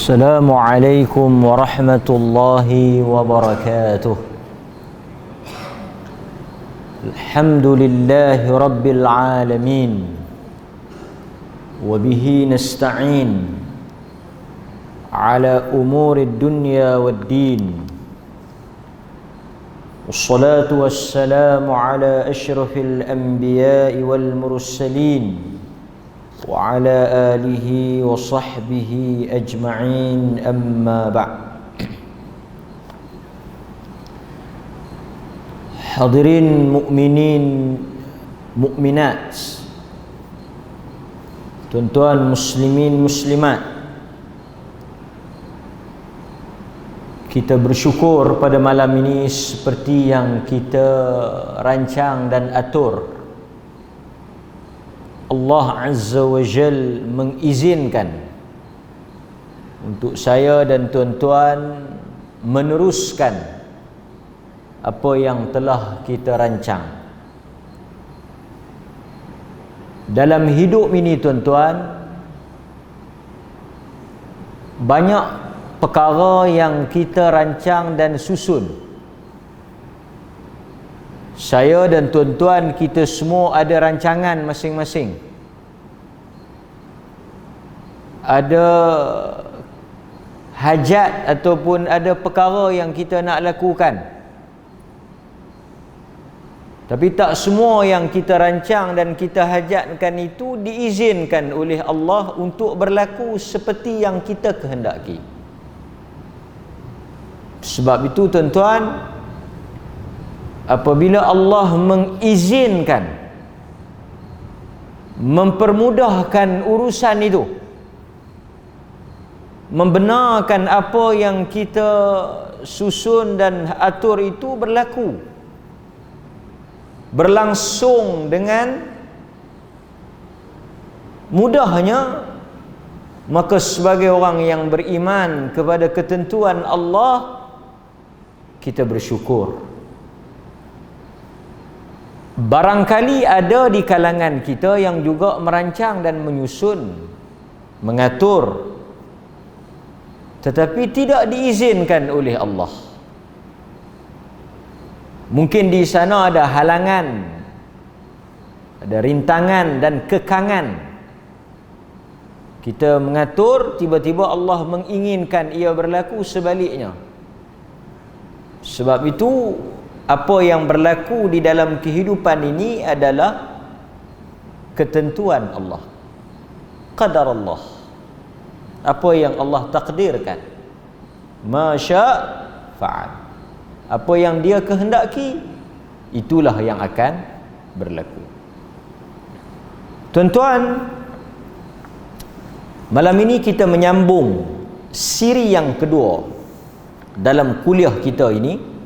السلام عليكم ورحمة الله وبركاته. الحمد لله رب العالمين وبه نستعين على أمور الدنيا والدين، والصلاة والسلام على أشرف الأنبياء والمرسلين وعلى آله وصحبه أجمعين، أما بعد. Hadirin mukminin mukminat, tuan-tuan muslimin muslimat, kita bersyukur pada malam ini seperti yang kita rancang dan atur. Allah Azza wa Jal mengizinkan untuk saya dan tuan-tuan meneruskan apa yang telah kita rancang. Dalam hidup ini tuan-tuan, banyak perkara yang kita rancang dan susun. Saya dan tuan-tuan kita semua ada rancangan masing-masing. Ada hajat ataupun ada perkara yang kita nak lakukan. Tapi tak semua yang kita rancang dan kita hajatkan itu diizinkan oleh Allah untuk berlaku seperti yang kita kehendaki. Sebab itu tuan-tuan, apabila Allah mengizinkan, mempermudahkan urusan itu, membenarkan apa yang kita susun dan atur itu berlaku, berlangsung dengan mudahnya, maka sebagai orang yang beriman kepada ketentuan Allah, kita bersyukur. Barangkali ada di kalangan kita yang juga merancang dan menyusun, mengatur, tetapi tidak diizinkan oleh Allah. Mungkin di sana ada halangan, ada rintangan dan kekangan. Kita mengatur, tiba-tiba Allah menginginkan ia berlaku sebaliknya. Sebab itu, apa yang berlaku di dalam kehidupan ini adalah ketentuan Allah, qadar Allah, apa yang Allah takdirkan. Masya fa'al, apa yang dia kehendaki, itulah yang akan berlaku. Tuan-tuan, malam ini kita menyambung siri yang kedua dalam kuliah kita ini.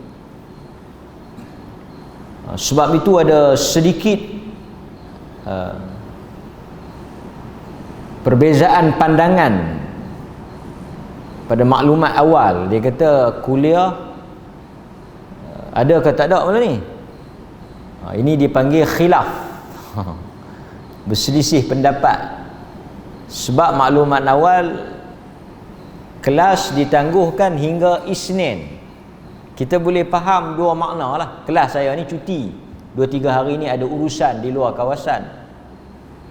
Sebab itu ada sedikit perbezaan pandangan pada maklumat awal. Dia kata kuliah ada ke tak ada malam ni? Ini dipanggil khilaf, berselisih pendapat. Sebab maklumat awal kelas ditangguhkan hingga Isnin. Kita boleh faham dua makna lah. Kelas saya ni cuti 2-3 hari ni ada urusan di luar kawasan.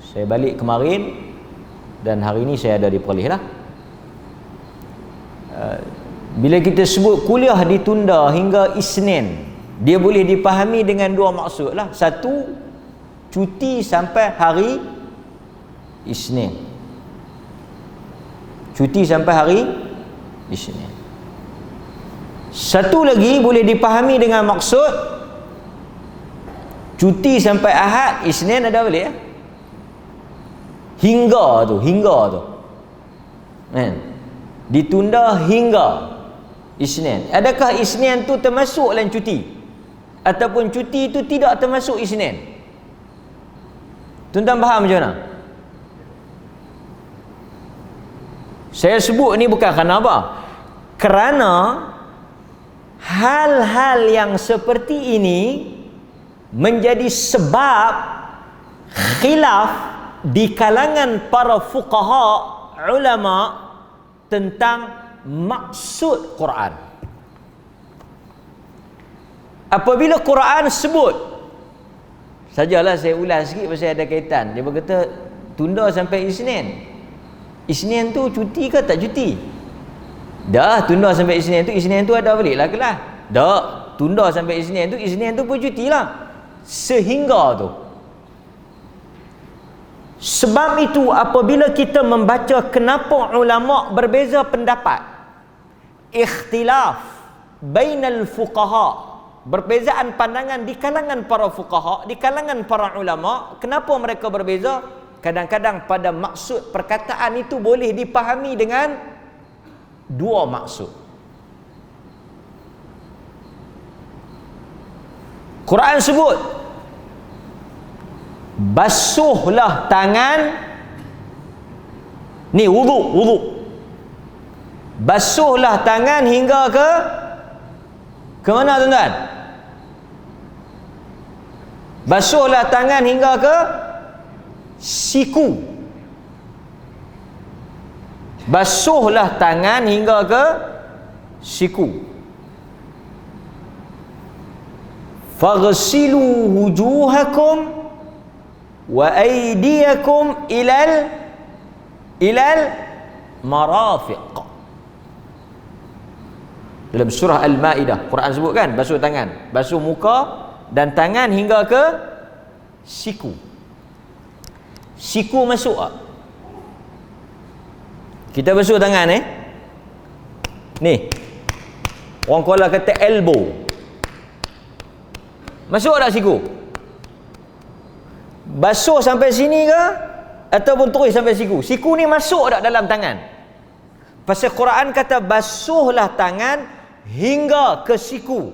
Saya balik kemarin dan hari ni saya ada di Perlis lah. Bila kita sebut kuliah ditunda hingga Isnin, dia boleh dipahami dengan dua maksud lah. Satu, cuti sampai hari Isnin. Cuti sampai hari Isnin. Satu lagi boleh dipahami dengan maksud cuti sampai Ahad, Isnin ada balik ya? Hingga tu kan? Ditunda hingga Isnin. Adakah Isnin tu termasuk dalam cuti? Ataupun cuti itu tidak termasuk Isnin? Tuan-tuan faham macam mana? Saya sebut ni bukan kerana apa? Kerana hal-hal yang seperti ini menjadi sebab khilaf di kalangan para fuqaha, ulama, tentang maksud Quran. Apabila Quran sebut, sajalah saya ulas sikit pasal ada kaitan. Dia berkata tunda sampai Isnin. Isnin tu cuti ke tak cuti? Dah tunda sampai Isnin tu ada baliklah kelas. Dah tunda sampai Isnin tu pun cuti lah. Sehingga tu. Sebab itu apabila kita membaca kenapa ulama berbeza pendapat, ikhtilaf bainal fuqaha, perbezaan pandangan di kalangan para fuqaha, di kalangan para ulama, kenapa mereka berbeza? Kadang-kadang pada maksud perkataan itu boleh dipahami dengan dua maksud. Quran sebut basuhlah tangan, ni wudu. Basuhlah tangan hingga ke mana tuan-tuan? Basuhlah tangan hingga ke siku. Basuhlah tangan hingga ke siku. Faghsilu wujuhakum wa aydiyakum ilal marafiq. Dalam surah Al-Maidah Quran sebut kan, basuh tangan, basuh muka dan tangan hingga ke siku. Siku masuk tak? Kita basuh tangan ni orang Kuala kata elbow, masuk tak siku? Basuh sampai sini ke ataupun terus sampai siku? Siku ni masuk tak dalam tangan? Pasal Quran kata basuhlah tangan hingga ke siku.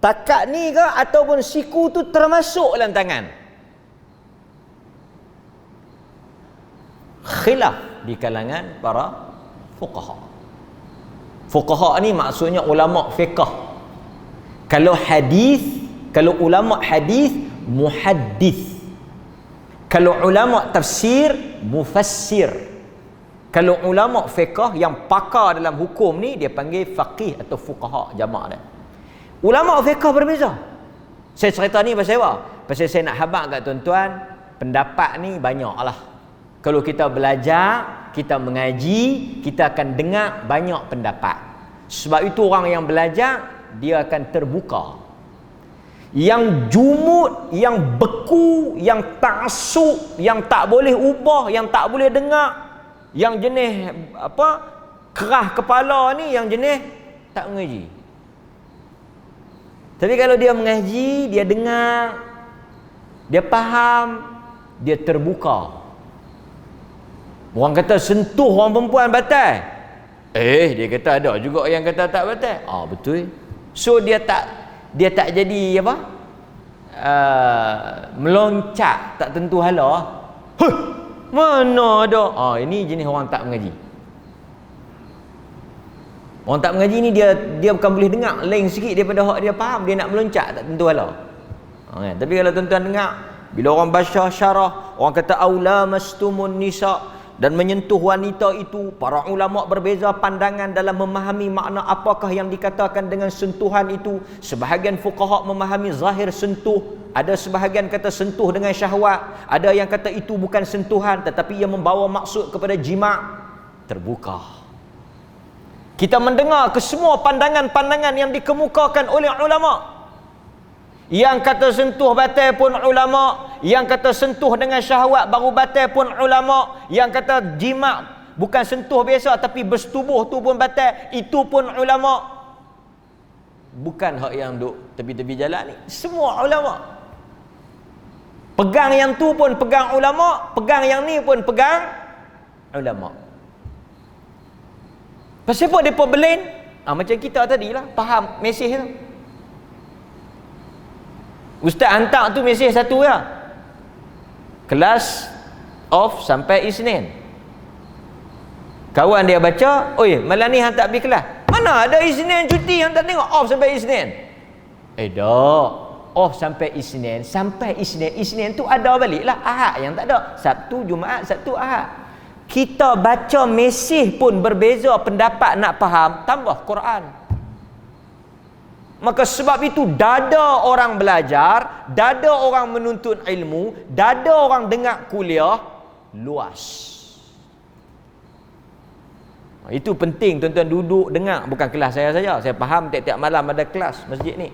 Takat ni ke ataupun siku tu termasuk dalam tangan? Khilaf di kalangan para fuqaha. Fuqaha ni maksudnya ulama fiqh. Kalau ulama hadis muhaddis. Kalau ulama tafsir mufassir. Kalau ulama fiqh yang pakar dalam hukum ni dia panggil faqih atau fuqaha, jamak dia. Ulama fiqh berbeza. Saya cerita ni pasal apa? Pasal saya nak habaq kat tuan-tuan, pendapat ni banyaklah. Kalau kita belajar, kita mengaji, kita akan dengar banyak pendapat. Sebab itu orang yang belajar dia akan terbuka. Yang jumud, yang beku, yang ta'assub, yang tak boleh ubah, yang tak boleh dengar, yang jenis kerah kepala ni, yang jenis tak mengaji. Tapi kalau dia mengaji, dia dengar, dia faham, dia terbuka. Orang kata sentuh orang perempuan batal. Dia kata ada juga yang kata tak batal. Betul. So dia tak jadi meloncat tak tentu hala. Mana ada? Ini jenis orang tak mengaji. Orang tak mengaji ni dia bukan boleh dengar, lain sikit daripada hak dia faham, dia nak meloncat tak tentu hala. Tapi kalau tuan-tuan dengar, bila orang baca syarah, orang kata aula mastumun nisa, dan menyentuh wanita itu, para ulama berbeza pandangan dalam memahami makna apakah yang dikatakan dengan sentuhan itu. Sebahagian fuqaha memahami zahir sentuh, ada sebahagian kata sentuh dengan syahwat, ada yang kata itu bukan sentuhan tetapi ia membawa maksud kepada jima'. Terbuka. Kita mendengar ke semua pandangan-pandangan yang dikemukakan oleh ulama. Yang kata sentuh batal pun ulama, yang kata sentuh dengan syahwat baru batal pun ulama, yang kata jima' bukan sentuh biasa tapi bersetubuh tu pun batal, itu pun ulama. Bukan hak yang duk tepi-tepi jalan ni, semua ulama. Pegang yang tu pun pegang ulama, pegang yang ni pun pegang ulama. Pasal apa depa blend? Macam kita tadilah faham mesej tu. Ustaz hantar tu mesej satu ya. Kelas off sampai Isnin. Kawan dia baca, malam ni hang tak pergi kelas. Mana ada Isnin cuti, hang tak tengok off sampai Isnin. Dah. Off sampai Isnin. Sampai Isnin tu ada balik lah Ahad yang tak ada. Sabtu, Jumaat, Sabtu, Ahad. kita baca mesej pun berbeza pendapat nak faham, tambah Quran. Maka sebab itu dada orang belajar, dada orang menuntut ilmu, dada orang dengar kuliah luas. Itu penting tuan-tuan duduk dengar, bukan kelas saya saja. Saya faham tiap-tiap malam ada kelas masjid ni.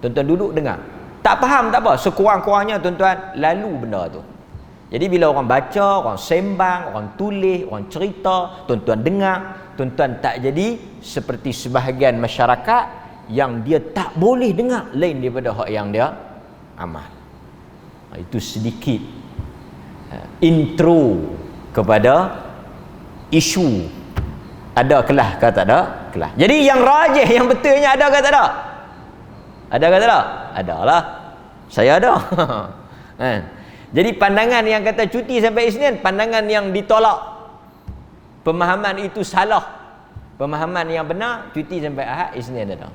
Tuan-tuan duduk dengar. Tak faham tak apa, sekurang-kurangnya tuan-tuan lalu benda tu. Jadi bila orang baca, orang sembang, orang tulis, orang cerita, tuan-tuan dengar, tuan-tuan tak jadi seperti sebahagian masyarakat yang dia tak boleh dengar lain daripada hak yang dia amal. Itu sedikit intro kepada isu ada kelas ke tak ada kelas. Jadi yang rajih, yang betulnya ada ke tak ada? Ada ke tak ada? Ada lah. Saya ada. Jadi pandangan yang kata cuti sampai Isnin, pandangan yang ditolak. Pemahaman itu salah. Pemahaman yang benar, cuti sampai Ahad, Isnin ada.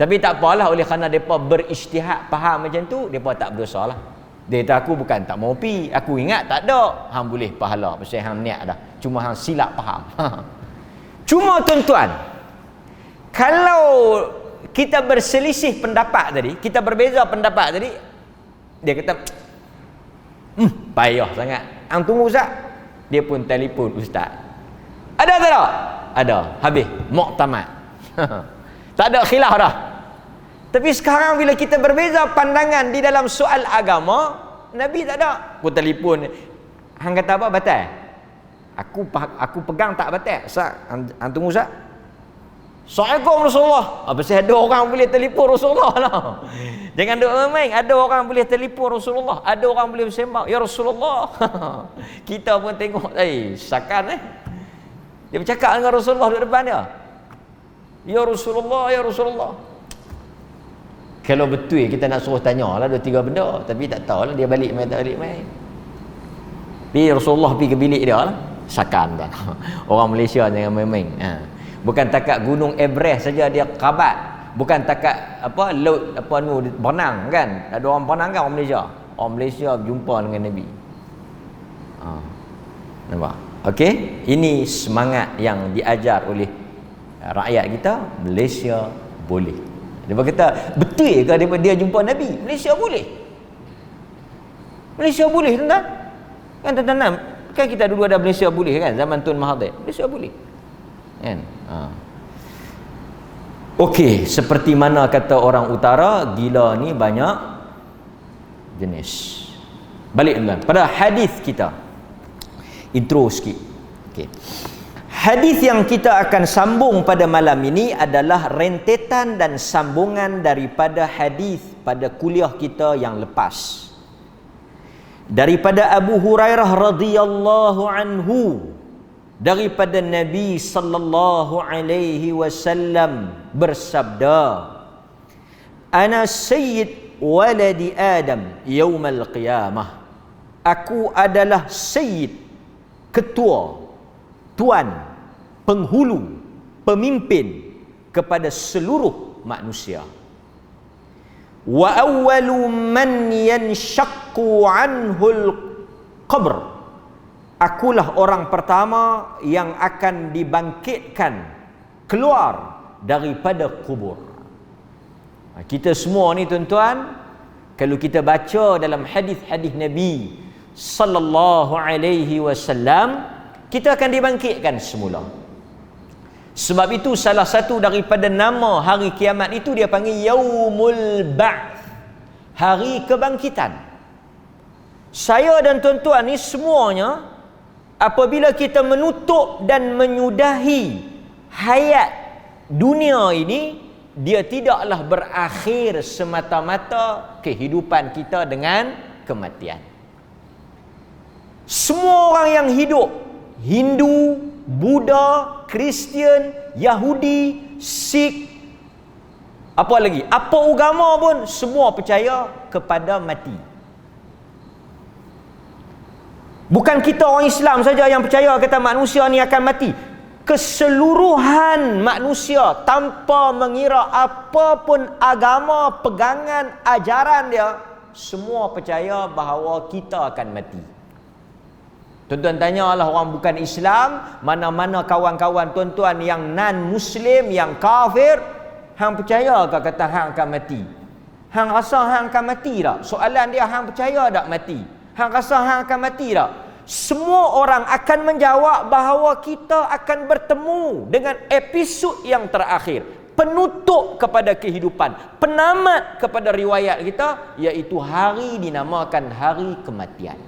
Tapi tak apalah, oleh kerana mereka berijtihad faham macam tu, mereka tak berdosa lah. Dia kata aku bukan tak mau pi, aku ingat tak ada. Hang boleh pahala pasal hang niat dah. Cuma hang silap faham. Cuma tuan-tuan, kalau kita berselisih pendapat tadi, kita berbeza pendapat tadi, dia kata payah sangat. Hang tunggu Ustaz. Dia pun telefon Ustaz. Ada tak ada? Ada. Habis muktamad. Tak ada khilaf dah. Tapi sekarang bila kita berbeza pandangan di dalam soal agama, Nabi tak ada. Aku telefon, hang kata apa batal? Aku pegang tak batal. Ustaz, hang tunggu Ustaz. Assalamualaikum Rasulullah. Pasal ada orang boleh telefon Rasulullah lah. Jangan duk main. Ada orang boleh telefon Rasulullah. Ada orang boleh bersembang. Ya Rasulullah. Kita pun tengok, sakan dia bercakap dengan Rasulullah di depan dia. Ya Rasulullah, ya Rasulullah. Kalau betul kita nak suruh tanya lah 2-3 benda, tapi tak tahu lah dia balik main tak balik main. Pergi Rasulullah pergi ke bilik dia lah. Sakan dah. Orang Malaysia jangan main-main. Bukan takat gunung Everest saja dia kabat. Bukan takat laut berenang kan. Ada orang berenang kan orang Malaysia. Orang Malaysia berjumpa dengan Nabi. Nampak? Okey, ini semangat yang diajar oleh rakyat kita. Malaysia boleh. Dia kata, betul ke dia jumpa Nabi? Malaysia boleh. Malaysia boleh tuan-tuan. Kan tuan-tuan, kan kita dulu ada Malaysia boleh kan zaman Tun Mahathir. Malaysia boleh. Kan? Okey, seperti mana kata orang utara, gila ni banyak jenis. Balik tuan-tuan pada hadis kita. Intro sikit. Okey. Hadis yang kita akan sambung pada malam ini adalah rentetan dan sambungan daripada hadis pada kuliah kita yang lepas. Daripada Abu Hurairah radhiyallahu anhu, daripada Nabi sallallahu alaihi wasallam bersabda, "Ana sayyid waladi Adam yaumal qiyamah." Aku adalah sayyid, ketua, tuan, penghulu, pemimpin kepada seluruh manusia. Wa awwalu man yanshaqqu anhul qabr. Akulah orang pertama yang akan dibangkitkan keluar daripada kubur. Kita semua ni tuan-tuan, kalau kita baca dalam hadis-hadis Nabi sallallahu alaihi wasallam, kita akan dibangkitkan semula. Sebab itu salah satu daripada nama hari kiamat itu dia panggil Yaumul Ba'ts, hari kebangkitan. Saya dan tuan-tuan ni semuanya, apabila kita menutup dan menyudahi hayat dunia ini, dia tidaklah berakhir semata-mata kehidupan kita dengan kematian. Semua orang yang hidup, Hindu, Buddha, Kristian, Yahudi, Sikh, apa lagi, apa agama pun, semua percaya kepada mati. Bukan kita orang Islam saja yang percaya kata manusia ni akan mati. Keseluruhan manusia tanpa mengira apapun agama, pegangan, ajaran dia, semua percaya bahawa kita akan mati. Tuan-tuan tanyalah orang bukan Islam, mana-mana kawan-kawan tuan-tuan yang non-Muslim, yang kafir, hang percaya ke kata hang akan mati? Hang rasa hang akan mati tak? Soalan dia, hang percaya tak mati? Hang rasa hang akan mati tak? Semua orang akan menjawab bahawa kita akan bertemu dengan episod yang terakhir, penutup kepada kehidupan, penamat kepada riwayat kita, iaitu hari dinamakan hari kematian.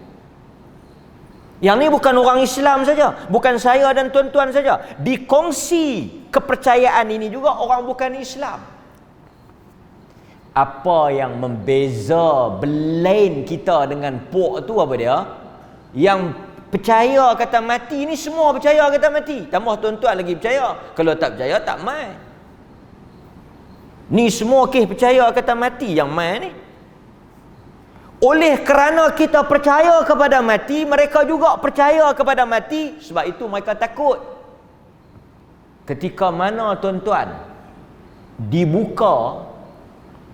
Yang ni bukan orang Islam saja, bukan saya dan tuan-tuan saja. Dikongsi kepercayaan ini juga orang bukan Islam. Apa yang membeza belain kita dengan pok tu apa dia? Yang percaya kata mati ni semua percaya kata mati. Tambah tuan-tuan lagi percaya. Kalau tak percaya tak mai. Ni semua percaya kata mati, yang mai ni. Oleh kerana kita percaya kepada mati, mereka juga percaya kepada mati. Sebab itu mereka takut. Ketika mana tuan-tuan dibuka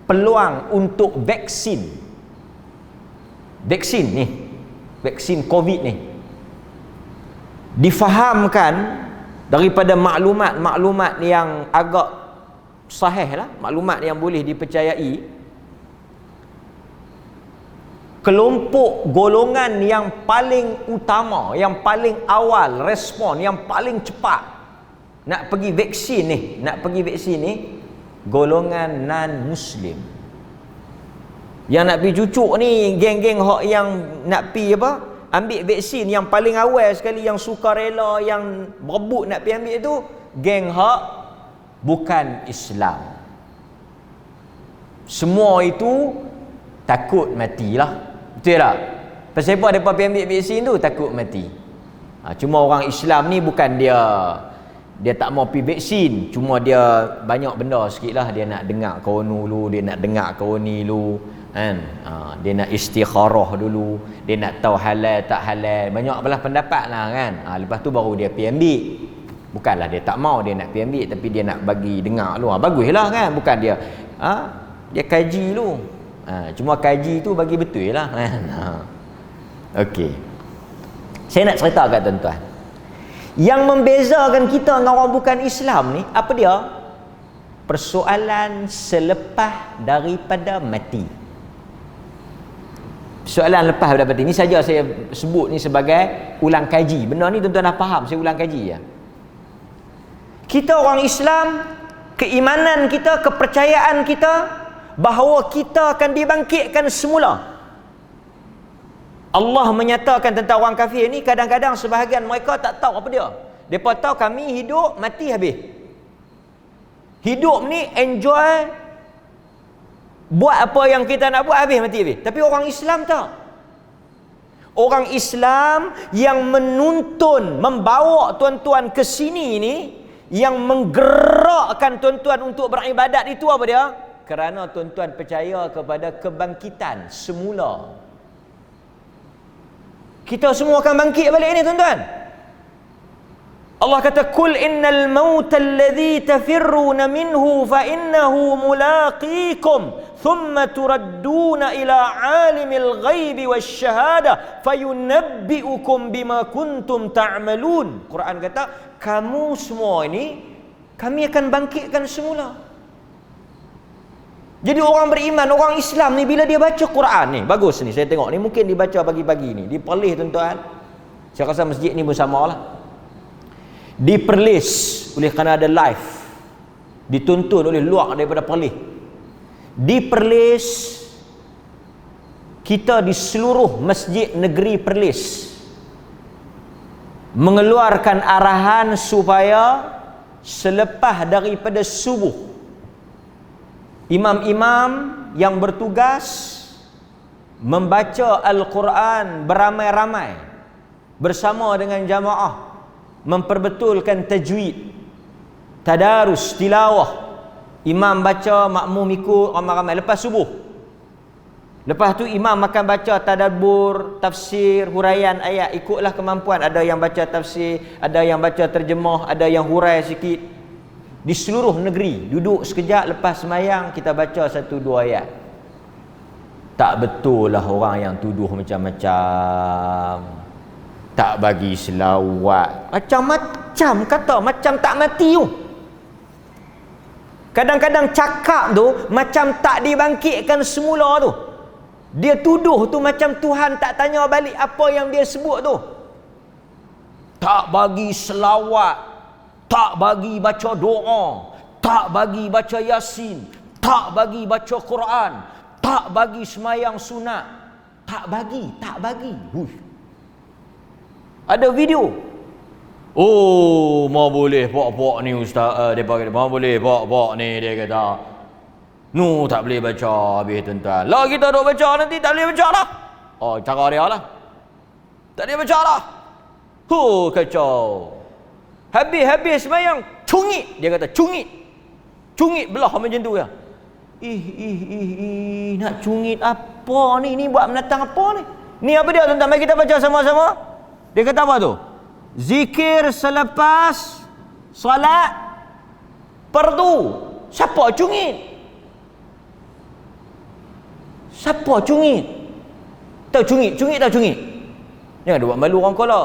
peluang untuk vaksin ni, vaksin COVID ni, difahamkan daripada maklumat yang agak sahih lah, maklumat yang boleh dipercayai, kelompok golongan yang paling utama, yang paling awal respon, yang paling cepat nak pergi vaksin ni, golongan non-Muslim. Yang nak pergi cucuk ni, geng-geng hak yang nak pergi ambil vaksin, yang paling awal sekali, yang sukarela, yang berebut nak pergi ambil tu, geng hak bukan Islam. Semua itu takut matilah. Betul tak? Pasal apa mereka pergi ambil vaksin tu? Takut mati. Cuma orang Islam ni bukan dia tak mau pergi vaksin, cuma dia banyak benda sikit lah. Dia nak dengar kawan dulu, dia nak dengar kawan ni dulu kan? Dia nak istikharah dulu, dia nak tahu halal tak halal, banyak belah pendapat lah kan? Lepas tu baru dia pergi ambil. Bukanlah dia tak mau, dia nak pergi ambil, tapi dia nak bagi dengar dulu. Baguslah kan? Bukan dia dia kaji dulu. Cuma kaji tu bagi betul lah kan? Okey, saya nak cerita kat tuan-tuan, yang membezakan kita dengan orang bukan Islam ni, apa dia? Persoalan selepas daripada mati. Soalan lepas daripada mati ni saja saya sebut ni sebagai ulang kaji. Benda ni tuan-tuan dah faham, saya ulang kaji ya. Kita orang Islam, keimanan kita, kepercayaan kita bahawa kita akan dibangkitkan semula. Allah menyatakan tentang orang kafir ni, kadang-kadang sebahagian mereka tak tahu apa dia. Mereka tahu kami hidup, mati habis. Hidup ni enjoy, buat apa yang kita nak buat, habis mati habis. Tapi orang Islam tak. Orang Islam yang menuntun, membawa tuan-tuan ke sini ni, yang menggerakkan tuan-tuan untuk beribadat itu apa dia? Kerana tuan-tuan percaya kepada kebangkitan semula. Kita semua akan bangkit balik ni tuan-tuan. Allah kata, "Qul innal mauta alladhi tafirruna minhu fa innahu mulaqikum thumma turadduna ila 'alimil ghaibi wasyahada fayunabbi'ukum bima kuntum ta'malun." Quran kata, kamu semua ini kami akan bangkitkan semula. Jadi orang beriman, orang Islam ni bila dia baca Quran ni, bagus ni saya tengok ni, mungkin dibaca pagi-pagi ni, diperlis tuan-tuan. Saya rasa masjid ni pun samalah. Diperlis oleh kerana ada live, dituntun oleh luar daripada perlis. Diperlis kita di seluruh masjid negeri Perlis mengeluarkan arahan supaya selepas daripada subuh, imam-imam yang bertugas membaca Al-Quran beramai-ramai bersama dengan jamaah, memperbetulkan tajwid, tadarus, tilawah. Imam baca, makmum ikut, ramai-ramai lepas subuh. Lepas tu imam akan baca tadabbur, tafsir, huraian ayat, ikutlah kemampuan. Ada yang baca tafsir, ada yang baca terjemah, ada yang hurai sikit. Di seluruh negeri, duduk sekejap lepas semayang, kita baca 1-2 ayat. Tak betul lah orang yang tuduh macam-macam. tak bagi selawat. Macam-macam kata, macam tak mati tu. Kadang-kadang cakap tu macam tak dibangkitkan semula tu. Dia tuduh tu macam Tuhan tak tanya balik apa yang dia sebut tu. Tak bagi selawat, tak bagi baca doa, tak bagi baca Yasin, tak bagi baca Quran, tak bagi semayang sunat. Tak bagi. Hush. Ada video. Oh, mau boleh pok-pok ni ustaz, dia pakai mau boleh pok-pok ni, dia kata. Nu tak boleh baca habis tuan-tuan. Lah kita duk baca nanti tak boleh baca dah. Oh, cara dia lah. Tak boleh baca dah. Kacau. Habis semayang, cungit. Dia kata cungit. Cungit belah macam tu ya. Nak cungit apa ni? Ni buat menatang apa ni? Ni apa dia tuan-tuan? Mari kita baca sama-sama. Dia kata apa tu? Zikir selepas solat fardu. Siapa cungit? Siapa cungit? Tahu cungit? Cungit tak cungit? Jangan buat malu orang Kuala.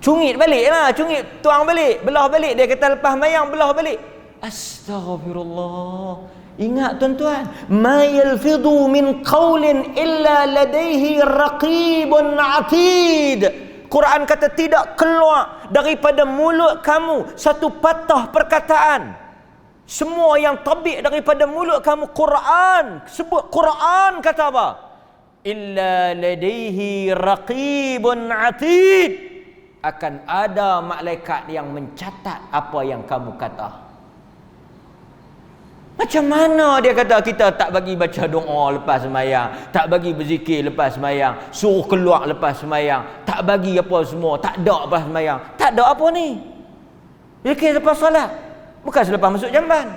Cungit balik lah. Cungit tuang balik. Belah balik. Dia kata lepas mayang belah balik. Astaghfirullah. Ingat tuan-tuan. Ma yalfidhu min qawlin illa ladaihi raqibun atid. Quran kata tidak keluar daripada mulut kamu satu patah perkataan. Semua yang tabik daripada mulut kamu Quran. Sebut Quran kata apa? Illa ladaihi raqibun atid. Akan ada malaikat yang mencatat apa yang kamu kata. Macam mana dia kata kita tak bagi baca doa lepas sembahyang, tak bagi berzikir lepas sembahyang, suruh keluar lepas sembahyang, tak bagi apa semua, tak ada lepas sembahyang. Tak ada apa ni? Zikir lepas solat. Bukan selepas masuk jamban.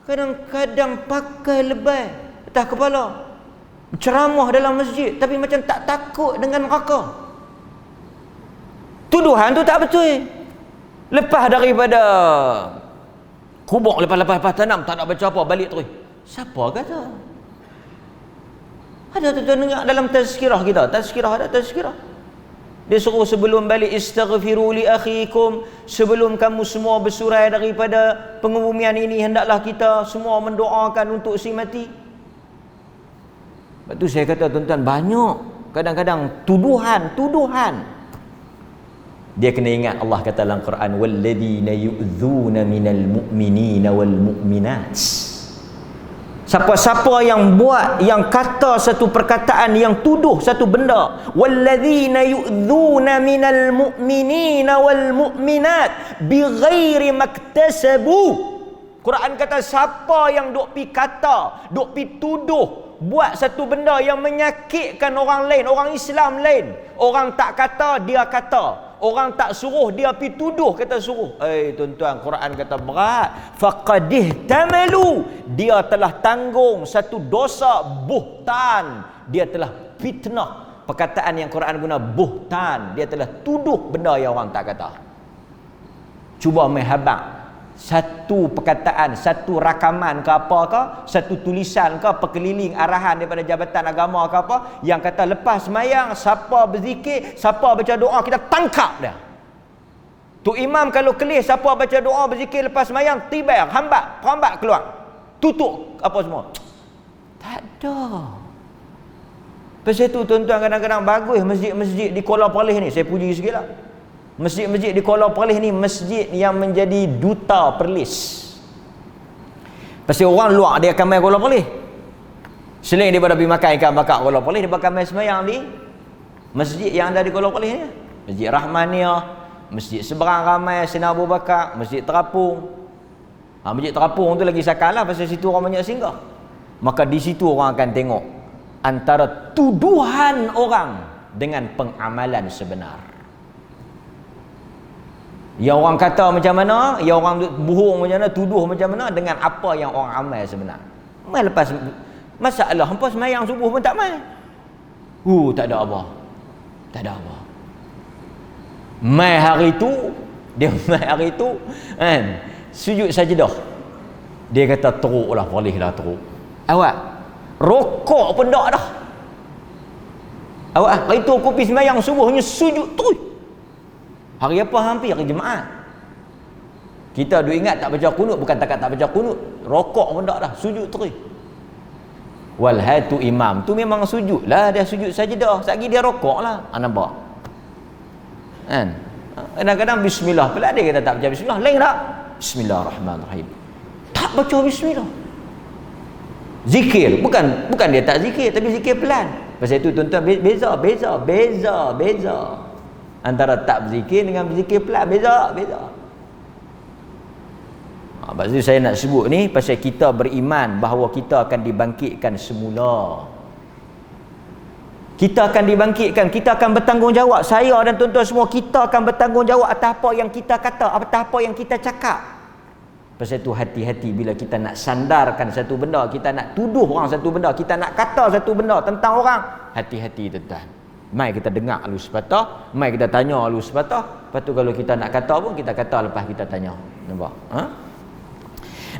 Kadang-kadang pakai lebay atas kepala. Ceramah dalam masjid tapi macam tak takut dengan neraka. Tuduhan tu tak betul. Lepas daripada kubur, lepas tanam, tak nak baca apa, balik terus. Siapa kata? Ada tuan-tuan dengar dalam tazkirah kita. Tazkirah ada tazkirah. Dia suruh sebelum balik istaghfiru li akhikum. Sebelum kamu semua bersurai daripada pengebumian ini, hendaklah kita semua mendoakan untuk si mati. Lepas tu saya kata tuan-tuan, banyak kadang-kadang tuduhan. Dia kena ingat Allah kata dalam Quran, walladzina yu'dzuna minal mu'minina wal mu'minat. Siapa-siapa yang buat, yang kata satu perkataan, yang tuduh satu benda, walladzina yu'dzuna minal mu'minina wal mu'minat bighairi maktasabu. Quran kata siapa yang duk pi kata, duk pi tuduh, buat satu benda yang menyakitkan orang lain, orang Islam lain. Orang tak kata, dia kata. Orang tak suruh, dia pi tuduh kata suruh. Tuan-tuan, Quran kata berat. Faqadih tamalu. Dia telah tanggung satu dosa buhtan. Dia telah fitnah. Perkataan yang Quran guna buhtan. Dia telah tuduh benda yang orang tak kata. Cuba menghabak satu perkataan, satu rakaman ke apa ke, satu tulisan ke, perkeliling arahan daripada Jabatan Agama ke apa, yang kata lepas semayang siapa berzikir, siapa baca doa, kita tangkap dia. Tu imam kalau kelih siapa baca doa berzikir lepas semayang, tibai, hambat keluar, tutup apa semua. Tak ada. Pasal tu tuan-tuan, kadang-kadang bagus masjid-masjid di Kuala Perlis ni, saya puji sikit lah. Masjid-masjid di Kuala Perlis ni masjid yang menjadi duta Perlis. Pasal orang luar dia akan main Kuala Perlis. Selain daripada pergi makan ikan bakar Kuala Perlis, dia bakal main semayang di masjid yang ada di Kuala Perlis ni. Masjid Rahmaniah, Masjid Seberang ramai, Sinar Abu Bakar, Masjid Terapung. Masjid Terapung tu lagi sakal lah, pasal situ orang banyak singgah. Maka di situ orang akan tengok antara tuduhan orang dengan pengamalan sebenar. Yang orang kata macam mana, yang orang bohong macam mana, tuduh macam mana, dengan apa yang orang amal sebenar. Mai lepas masalah hampa semayang subuh pun tak mai. Tak ada apa. Tak ada apa. Mai hari tu, dia mai hari tu kan, sujud sajdah. Dia kata teruklah, bolehlah teruk. Awak rokok pun tak dah. Awak itu aku pergi sembahyang subuhnya sujud terus. Hari apa? Hampir hari Jumaat. Kita duk ingat tak baca kunut, bukan takat tak baca kunut, rokok pun tak dah, sujud terus. Walhatu imam tu memang sujud lah, dia sujud sajadah, satgi dia rokok lah. Nampak kan? Kadang-kadang bismillah pula dia kata tak baca bismillah, lain tak? Bismillahirrahmanirrahim, tak baca bismillah. Zikir, bukan dia tak zikir, tapi zikir pelan. Pasal itu tuan-tuan, beza antara tak berzikir dengan berzikir pelan, beza. Sebab itu saya nak sebut ni pasal kita beriman bahawa kita akan dibangkitkan semula. Kita akan dibangkitkan, kita akan bertanggungjawab. Saya dan tuan-tuan semua, kita akan bertanggungjawab atas apa yang kita kata, atas apa yang kita cakap. Pasal itu hati-hati bila kita nak sandarkan satu benda, kita nak tuduh orang satu benda, kita nak kata satu benda tentang orang. Hati-hati tuan-tuan. Mai kita dengar lalu sepatah, mai kita tanya lalu sepatah. Lepas tu kalau kita nak kata pun, kita kata lepas kita tanya. Nampak?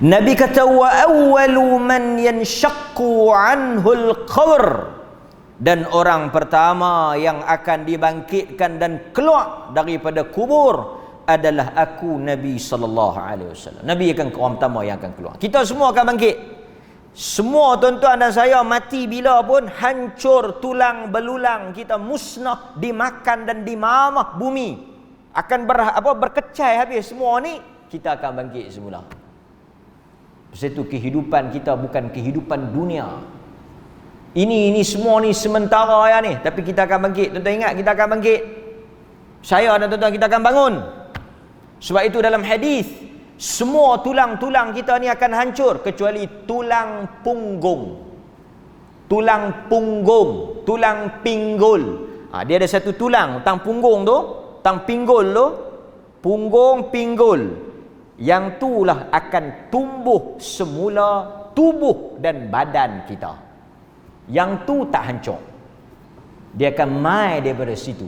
Nabi kata, wa awwalu man yanshaqqu anhul qabr, dan orang pertama yang akan dibangkitkan dan keluar daripada kubur adalah aku, Nabi sallallahu alaihi wasallam. Nabi akan orang pertama yang akan keluar. Kita semua akan bangkit. Semua tuan-tuan dan saya mati bila pun, hancur tulang belulang kita, musnah, dimakan dan dimamah bumi. Akan berkecai habis semua ni, kita akan bangkit semula. Sebab itu kehidupan kita bukan kehidupan dunia. Ini semua ni sementara ya ni, tapi kita akan bangkit. Tuan-tuan ingat, kita akan bangkit. Saya dan tuan-tuan, kita akan bangun. Sebab itu dalam hadis, semua tulang-tulang kita ni akan hancur kecuali tulang punggung. Tulang punggung, tulang pinggul. Dia ada satu tulang, tang punggung tu, tang pinggul tu, punggung pinggul. Yang itulah akan tumbuh semula tubuh dan badan kita. Yang tu tak hancur. Dia akan mai daripada situ.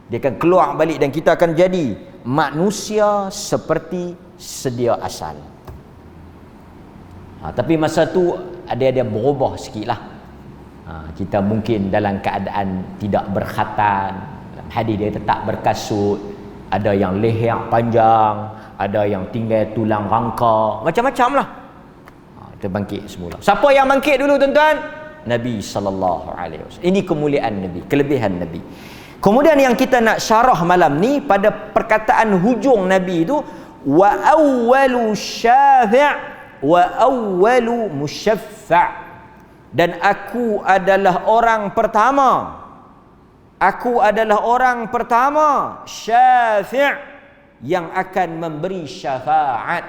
Dia akan keluar balik dan kita akan jadi manusia seperti sedia asal. Tapi masa tu ada berubah sikit lah. Kita mungkin dalam keadaan tidak berkhatan. Hadis dia tetap berkasut. Ada yang leher panjang, ada yang tinggal tulang rangka, macam-macam lah. Kita bangkit semula. Siapa yang bangkit dulu tuan-tuan? Nabi sallallahu alaihi wasallam. Ini kemuliaan Nabi, kelebihan Nabi. Kemudian yang kita nak syarah malam ni pada perkataan hujung Nabi itu, wa awwalu syafi' wa awwalu musyaffa', dan aku adalah orang pertama. Aku adalah orang pertama syafi' yang akan memberi syafaat.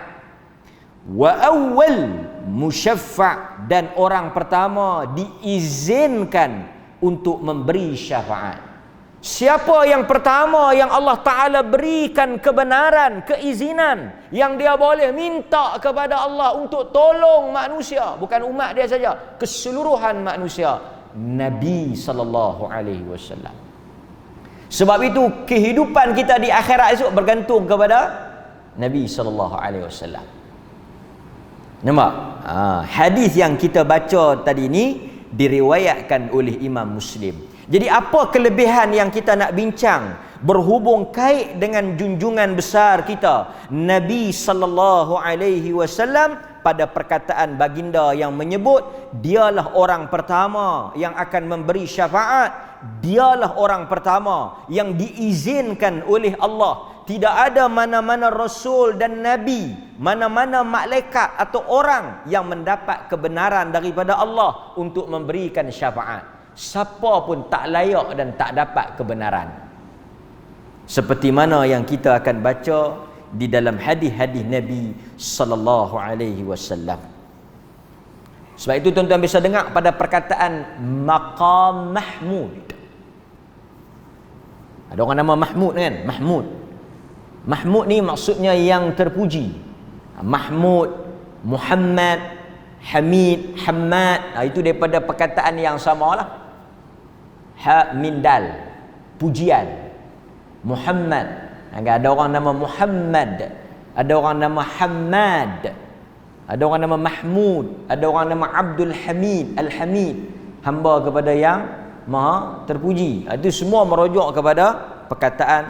Wa awwal musyaffa', dan orang pertama diizinkan untuk memberi syafaat. Siapa yang pertama yang Allah Ta'ala berikan kebenaran, keizinan, yang dia boleh minta kepada Allah untuk tolong manusia, bukan umat dia saja, keseluruhan manusia, Nabi sallallahu alaihi wasallam. Sebab itu kehidupan kita di akhirat esok bergantung kepada Nabi sallallahu alaihi wasallam. Nampak? Hadis yang kita baca tadi ni diriwayatkan oleh Imam Muslim. Jadi apa kelebihan yang kita nak bincang berhubung kait dengan junjungan besar kita Nabi sallallahu alaihi wasallam pada perkataan baginda yang menyebut dialah orang pertama yang akan memberi syafaat, dialah orang pertama yang diizinkan oleh Allah. Tidak ada mana-mana rasul dan nabi, mana-mana malaikat atau orang yang mendapat kebenaran daripada Allah untuk memberikan syafaat. Siapa pun tak layak dan tak dapat kebenaran. Seperti mana yang kita akan baca di dalam hadis-hadis Nabi sallallahu alaihi wasallam. Sebab itu tuan-tuan bisa dengar pada perkataan maqam Mahmud. Ada orang nama Mahmud kan? Mahmud ni maksudnya yang terpuji. Mahmud, Muhammad, Hamid, Hamad, itu daripada perkataan yang samalah. Ha min dal, pujian. Muhammad, ada orang nama Muhammad, ada orang nama Hamad, ada orang nama Mahmud, ada orang nama Abdul Hamid, Al-Hamid, hamba kepada yang Maha terpuji. Itu semua merujuk kepada perkataan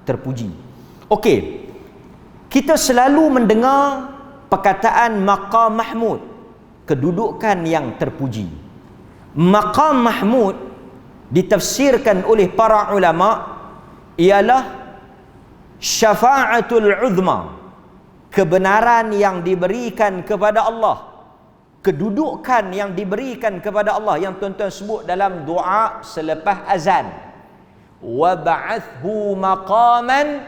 terpuji. Okey. Kita selalu mendengar perkataan maqam mahmud, kedudukan yang terpuji. Maqam mahmud ditafsirkan oleh para ulama ialah syafa'atul uzma, kebenaran yang diberikan kepada Allah, kedudukan yang diberikan kepada Allah, yang tuan-tuan sebut dalam doa selepas azan, wa ba'athhu maqaman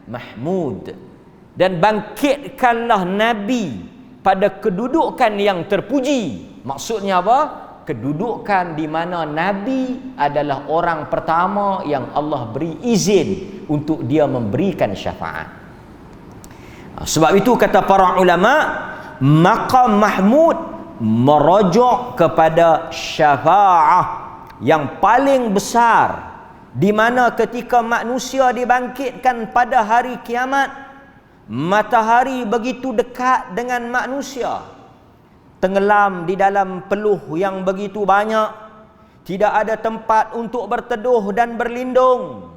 mahmud, dan bangkitkanlah Nabi pada kedudukan yang terpuji. Maksudnya apa? Kedudukan di mana Nabi adalah orang pertama yang Allah beri izin untuk dia memberikan syafaat. Sebab itu kata para ulama, maqam mahmud merujuk kepada syafaat yang paling besar, di mana ketika manusia dibangkitkan pada hari kiamat, matahari begitu dekat dengan manusia, tenggelam di dalam peluh yang begitu banyak, tidak ada tempat untuk berteduh dan berlindung,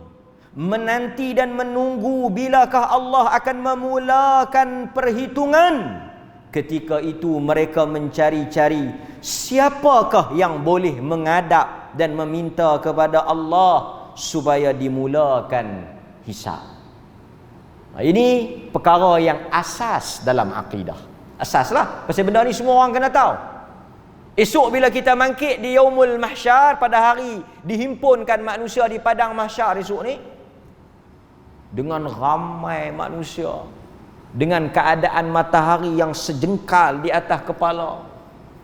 menanti dan menunggu bilakah Allah akan memulakan perhitungan. Ketika itu mereka mencari-cari siapakah yang boleh menghadap dan meminta kepada Allah supaya dimulakan hisab. Ini perkara yang asas dalam akidah. Asaslah, pasal benda ni semua orang kena tahu. Esok bila kita bangkit di yaumul mahsyar, pada hari dihimpunkan manusia di padang mahsyar esok ni, dengan ramai manusia, dengan keadaan matahari yang sejengkal di atas kepala,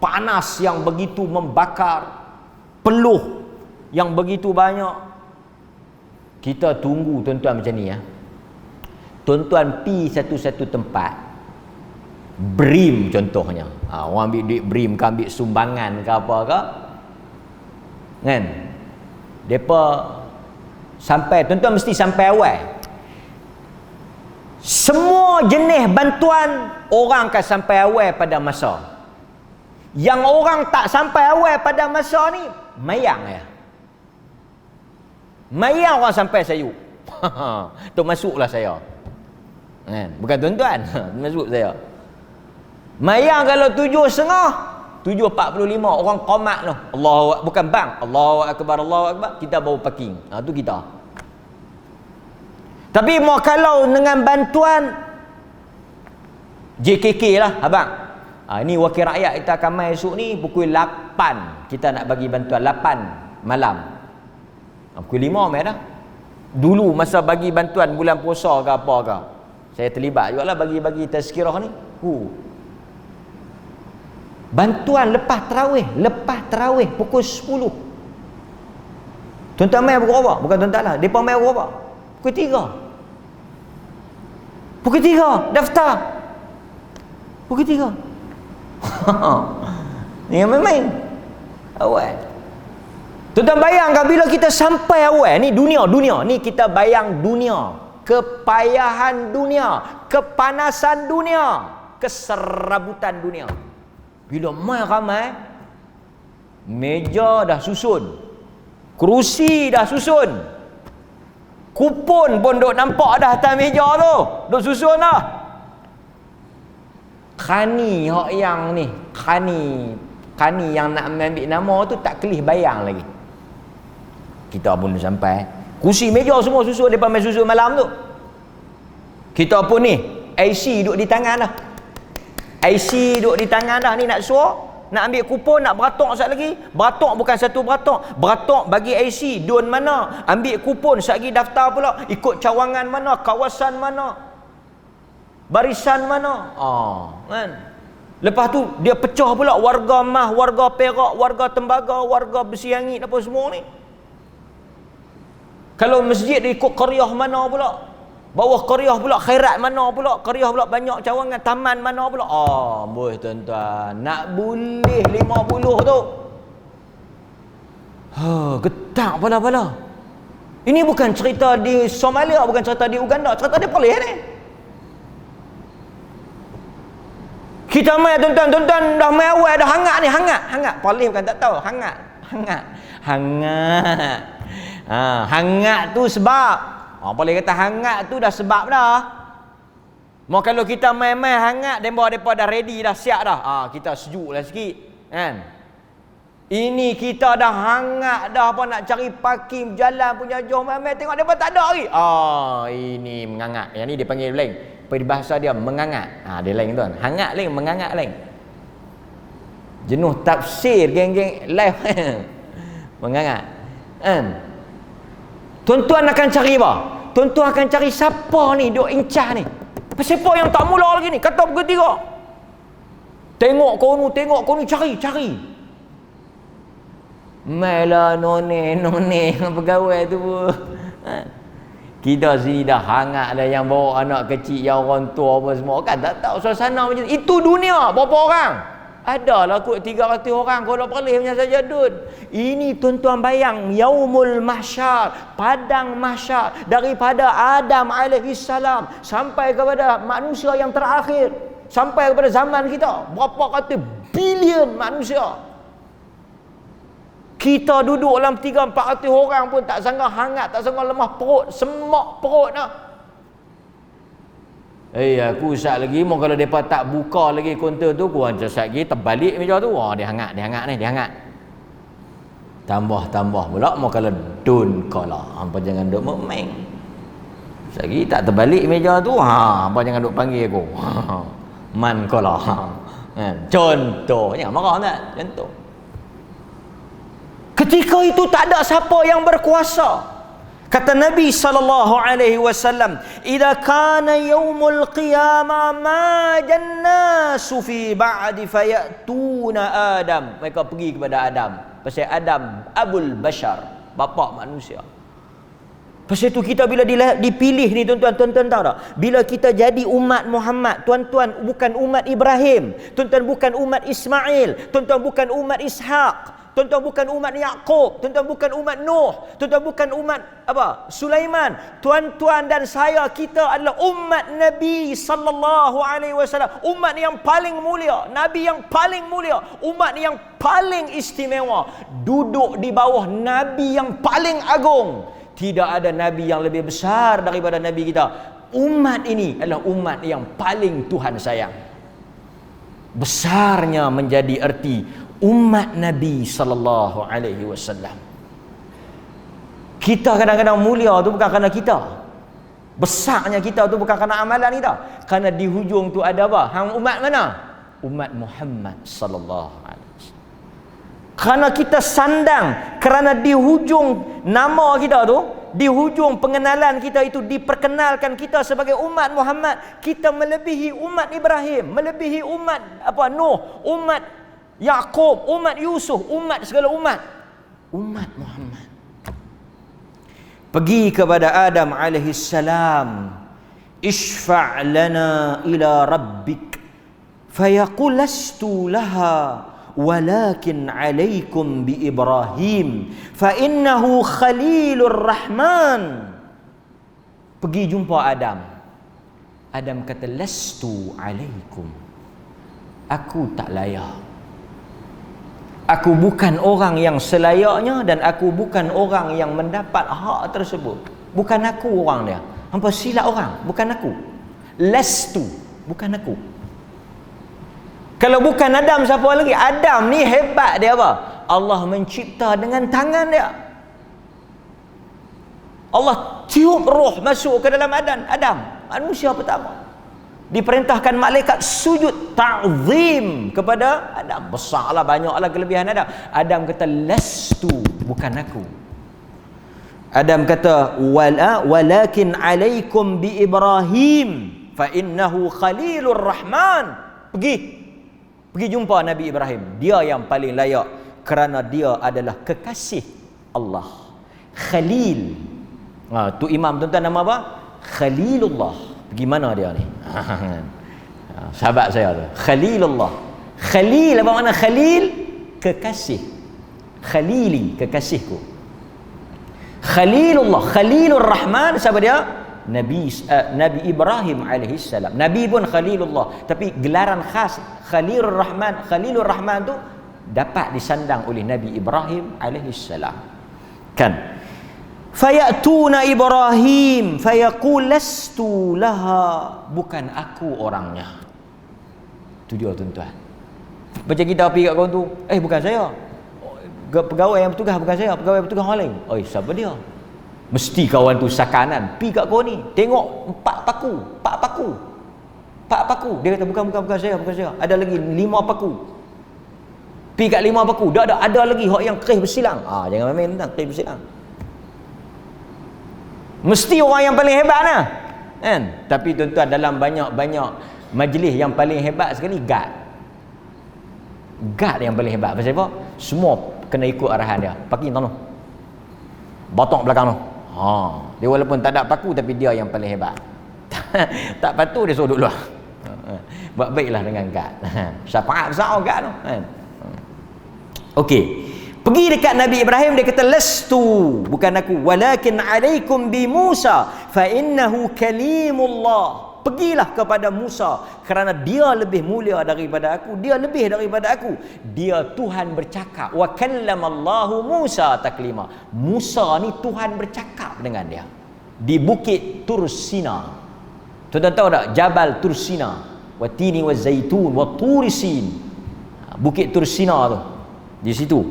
panas yang begitu membakar, peluh yang begitu banyak. Kita tunggu tuan-tuan macam ni ya. Tuan-tuan pi satu-satu tempat, BRIM contohnya, orang ambil duit BRIM ke, ambil sumbangan ke apa ke, kan, mereka sampai, tuan-tuan mesti sampai awal. Semua jenis bantuan orang akan sampai awal pada masa. Yang orang tak sampai awal pada masa ni, mayang ya, mayang orang sampai sayuk. Tu masuklah saya, kan? Bukan tuan-tuan, masuk saya. Mayang kalau 7.30, 7.45 orang qomat tu. Allahu, bukan bang, Allahu akbar, Allahu akbar, kita baru parking. Tu kita. Tapi mau kalau dengan bantuan JKK lah abang. Ini wakil rakyat kita akan mai esok ni pukul 8. Kita nak bagi bantuan 8 malam. Pukul 5 mai dah. Dulu masa bagi bantuan bulan puasa ke apa ke, saya terlibat jugalah bagi tazkirah ni. Bantuan lepas tarawih pukul 10. Tuan-tuan mai pukul berapa? Bukan tuan-tuan lah, depa mai pukul berapa? Pukul 3. Pukul 3 daftar. Pukul 3. Ni main-main. Awal. Tuan-tuan bayangkan bila kita sampai awal ni, dunia ni kita bayang dunia, kepayahan dunia, kepanasan dunia, keserabutan dunia. Bila mai ramai, meja dah susun, kerusi dah susun, kupon pun duk nampak dah atas meja tu, duk susun dah. Khani hak yang ni, khani yang nak ambil nama tu tak kelih bayang lagi. Kita pun sampai, kursi meja semua susun, depa main susun malam tu. Kita pun ni IC duk di tangan dah. IC duk di tangan dah ni, nak suruh, nak ambil kupon, nak beratok sekali lagi. Beratok bukan satu beratok bagi IC, don mana, ambil kupon, sekali daftar pula, ikut cawangan mana, kawasan mana, barisan mana. Kan? Lepas tu dia pecah pula, warga Mah, warga Perak, warga Tembaga, warga Besiangit, apa semua ni. Kalau masjid dia ikut qaryah mana pula, bawah qaryah pula, khairat mana pula, qaryah pula banyak cawangan, taman mana pula. Boh tuan-tuan, nak boleh 50 tu. Getak pala-pala. Ini bukan cerita di Somalia, bukan cerita di Uganda, cerita di Perlis ni. Kita main tuan-tuan dah main awal dah hangat ni, hangat. Paling bukan tak tahu, hangat. Hangat tu sebab. Paling kata hangat tu dah sebab dah. Mau kalau kita main-main hangat, depa dah ready dah, siap dah. Kita sejuklah sikit, kan? Ini kita dah hangat dah, apa nak cari parking berjalan punya jom main-main, tengok depa tak ada lagi. Ini mengangat. Yang ni dia panggil lain. Peribahasa dia mengangat. Dia lain tuan. Hangat lain, mengangat lain. Jenuh tafsir geng-geng live. Mengangat. Tuan-tuan akan cari apa? Tuan-tuan akan cari siapa ni duk incah ni? Siapa yang tak mula lagi ni? Kata bertiga. Tengok kau ni, cari. Mela none pegawai tu pun. Kita sini dah hangat dah, yang bawa anak kecil, yang orang tua apa semua. Kan tak tahu suasana macam tu. Itu dunia. Berapa orang? Adalah kot 300 orang kalau perlih punya saja dud. Ini tuan-tuan bayang, yaumul mahsyar, padang mahsyar, daripada Adam alaihissalam sampai kepada manusia yang terakhir, sampai kepada zaman kita. Berapa kata bilion manusia. Kita duduk dalam 300-400 orang pun tak sangka hangat, tak sangka lemah perut, semak perut dah. Aku usah lagi, mau kalau mereka tak buka lagi kaunter tu, aku hantar usah lagi, terbalik meja tu. Dia hangat ni. Tambah pula, mau kalau dun kalah. Hampa jangan duk main. Usah lagi tak terbalik meja tu, hampa jangan duk panggil aku. Man kalah. Contohnya, marah tak? Contoh. Ketika itu tak ada siapa yang berkuasa. Kata Nabi SAW, "Idza kana yaumul qiyamah ma jannasu fi ba'di fayatuna Adam." Mereka pergi kepada Adam. Pasal Adam Abul Bashar, bapa manusia. Pasal itu kita bila dipilih ni tuan-tuan tahu tak? Bila kita jadi umat Muhammad, tuan-tuan bukan umat Ibrahim, tuan-tuan bukan umat Ismail, tuan-tuan bukan umat Ishaq, tuan-tuan bukan umat Yaqub, tuan-tuan bukan umat Nuh, tuan-tuan bukan umat Sulaiman. Tuan-tuan dan saya, kita adalah umat Nabi sallallahu alaihi wasallam, umat yang paling mulia, nabi yang paling mulia, umat yang paling istimewa, duduk di bawah nabi yang paling agung. Tidak ada nabi yang lebih besar daripada nabi kita. Umat ini adalah umat yang paling Tuhan sayang. Besarnya menjadi erti umat Nabi sallallahu alaihi wasallam. Kita kadang-kadang mulia tu bukan kerana kita. Besarnya kita tu bukan kerana amalan kita. Kerana di hujung tu ada apa? Hang umat mana? Umat Muhammad sallallahu alaihi wasallam. Kerana kita sandang, kerana di hujung nama kita tu, di hujung pengenalan kita itu diperkenalkan kita sebagai umat Muhammad, kita melebihi umat Ibrahim, melebihi umat Nuh, umat Yaqub, umat Yusuf, umat segala umat. Umat Muhammad. Pergi kepada Adam alaihissalam. Ishfa' lana ila rabbik. Fayaqul lastu laha. Walakin alaikum bi Ibrahim. Fa innahu khalilur rahman. Pergi jumpa Adam. Adam kata, lastu alaikum. Aku tak layak. Aku bukan orang yang selayaknya, dan aku bukan orang yang mendapat hak tersebut. Bukan aku orang dia. Hampa silap orang, bukan aku. Lastu, bukan aku. Kalau bukan Adam, siapa lagi? Adam ni hebat dia apa? Allah mencipta dengan tangan dia. Allah tiup roh masuk ke dalam Adam, manusia pertama. Diperintahkan malaikat sujud ta'zim kepada Adam. Besarlah, banyaklah kelebihan Adam. Adam kata, lastu, bukan aku. Adam kata, walakin alaikum bi Ibrahim fa innahu khalilur rahman. Pergi jumpa Nabi Ibrahim. Dia yang paling layak kerana dia adalah kekasih Allah. Khalil. Tu imam tuan-tuan nama apa? Khalilullah. Pergi mana dia ni? Sahabat saya tu, Khalilullah. Khalil apa makna Khalil? Kekasih. Khalili, kekasihku. Khalilullah, Khalilur Rahman. Siapa dia? Nabi Ibrahim alaihi salam. Nabi pun Khalilullah, tapi gelaran khas Khalilur Rahman. Khalilur Rahman tu dapat disandang oleh Nabi Ibrahim alaihi salam. Kan? Fayatuna Ibrahim fayaqul lastu laha, bukan aku orangnya. Tu dia tuan-tuan. Macam kita pergi kat kawan tu, bukan saya. Pegawai yang bertugas bukan saya, pegawai bertugas orang lain. Siapa dia? Mesti kawan tu sakanan. Pergi kat kau ni, tengok 4 paku. Dia kata bukan saya. Ada lagi 5 paku. Pergi kat 5 paku. Ada lagi hak yang kerih bersilang. Jangan main tentang kerih bersilang. Mesti orang yang paling hebat lah. Kan? Tapi tuan-tuan, dalam banyak-banyak majlis yang paling hebat sekali guard yang paling hebat. Pasal apa? Semua kena ikut arahan dia. Pakai tangan, batok belakang tu. Dia walaupun tak ada paku, tapi dia yang paling hebat. Tak patuh dia suruh duduk luar. Buat baiklah dengan guard. Syafaat besar guard tu. Okey. Pergi dekat Nabi Ibrahim, dia kata lastu, bukan aku, walakin alaikum bi Musa fa innahu kalimullah. Pergilah kepada Musa kerana dia lebih mulia daripada aku, dia lebih daripada aku. Dia Tuhan bercakap. Wa kallamallahu Musa taklima. Musa ni Tuhan bercakap dengan dia di bukit Tursina. Tuan-tuan tahu tak Jabal Tursina? Wa tini wa zaitun wa turisin. Bukit Tursina tu di situ.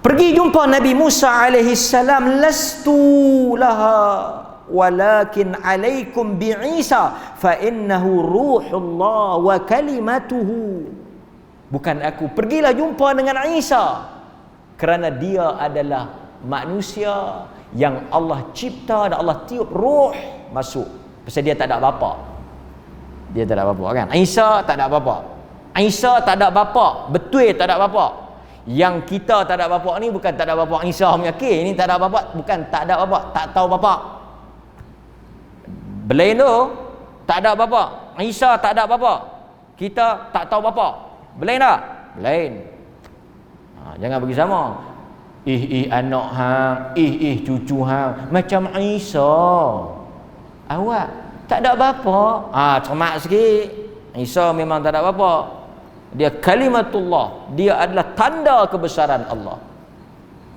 Pergi jumpa Nabi Musa alaihi salam, lastu laha walakin alaikum bi Isa fa innahu ruhullah wa kalimatuhu. Bukan aku. Pergilah jumpa dengan Isa kerana dia adalah manusia yang Allah cipta dan Allah tiup roh masuk. Pasal dia tak ada bapa. Dia tak ada bapa kan? Isa tak ada bapa. Isa tak ada bapa. Betul tak ada bapa. Yang kita tak ada bapa ni bukan tak ada bapa Isa punya kes. Ini tak ada bapa, bukan tak ada bapa, tak tahu bapa. Belain tu tak ada bapa. Isa tak ada bapa. Kita tak tahu bapa. Belain tak? Belain. Jangan bagi sama. Anak hang, cucu hang macam Isa. Awak tak ada bapa. Cermat sikit. Isa memang tak ada bapa. Dia kalimatullah, dia adalah tanda kebesaran Allah,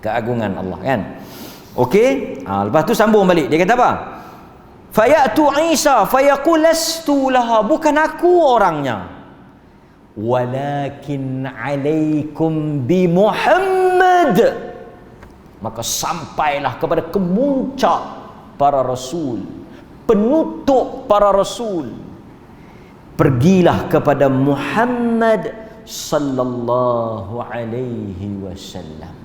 keagungan Allah, kan? Okey, lepas tu sambung balik. Dia kata apa? Fayatu Isa fayaqul lastu laha, bukan aku orangnya, walakin alaikum bi Muhammad. Maka sampailah kepada kemuncak para rasul, penutup para rasul. Pergilah kepada Muhammad sallallahu alaihi wasallam.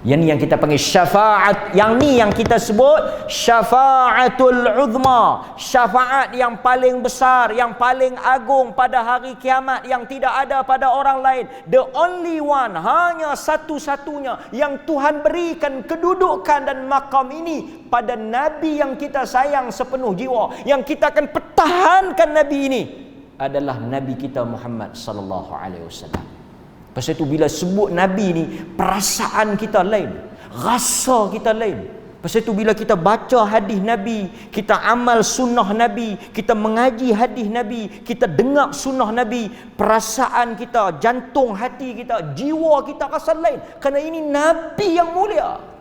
Yang ni yang kita panggil syafaat. Yang ni yang kita sebut syafaatul uzma. Syafaat yang paling besar, yang paling agung pada hari kiamat, yang tidak ada pada orang lain. The only one, hanya satu-satunya yang Tuhan berikan kedudukan dan makam ini pada Nabi yang kita sayang sepenuh jiwa. Yang kita akan pertahankan Nabi ini adalah Nabi kita Muhammad sallallahu alaihi wasallam. Pasal itu bila sebut Nabi ni, perasaan kita lain, rasa kita lain. Pasal itu bila kita baca hadis Nabi, kita amal sunnah Nabi, kita mengaji hadis Nabi, kita dengar sunnah Nabi, perasaan kita, jantung hati kita, jiwa kita rasa lain. Kerana ini Nabi yang mulia.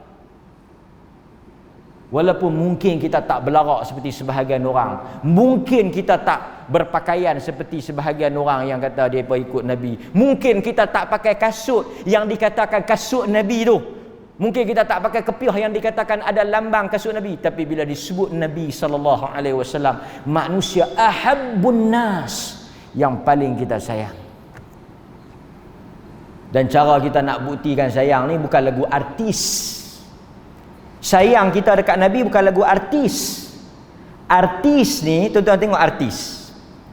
Walaupun mungkin kita tak belarak seperti sebahagian orang, mungkin kita tak berpakaian seperti sebahagian orang yang kata dia ikut Nabi, mungkin kita tak pakai kasut yang dikatakan kasut Nabi tu, mungkin kita tak pakai kepiah yang dikatakan ada lambang kasut Nabi, tapi bila disebut Nabi sallallahu alaihi wasallam, manusia ahabbun nas, yang paling kita sayang. Dan cara kita nak buktikan sayang ni bukan lagu artis. Sayang kita dekat Nabi bukan lagu artis. Artis ni, tuan-tuan tengok artis.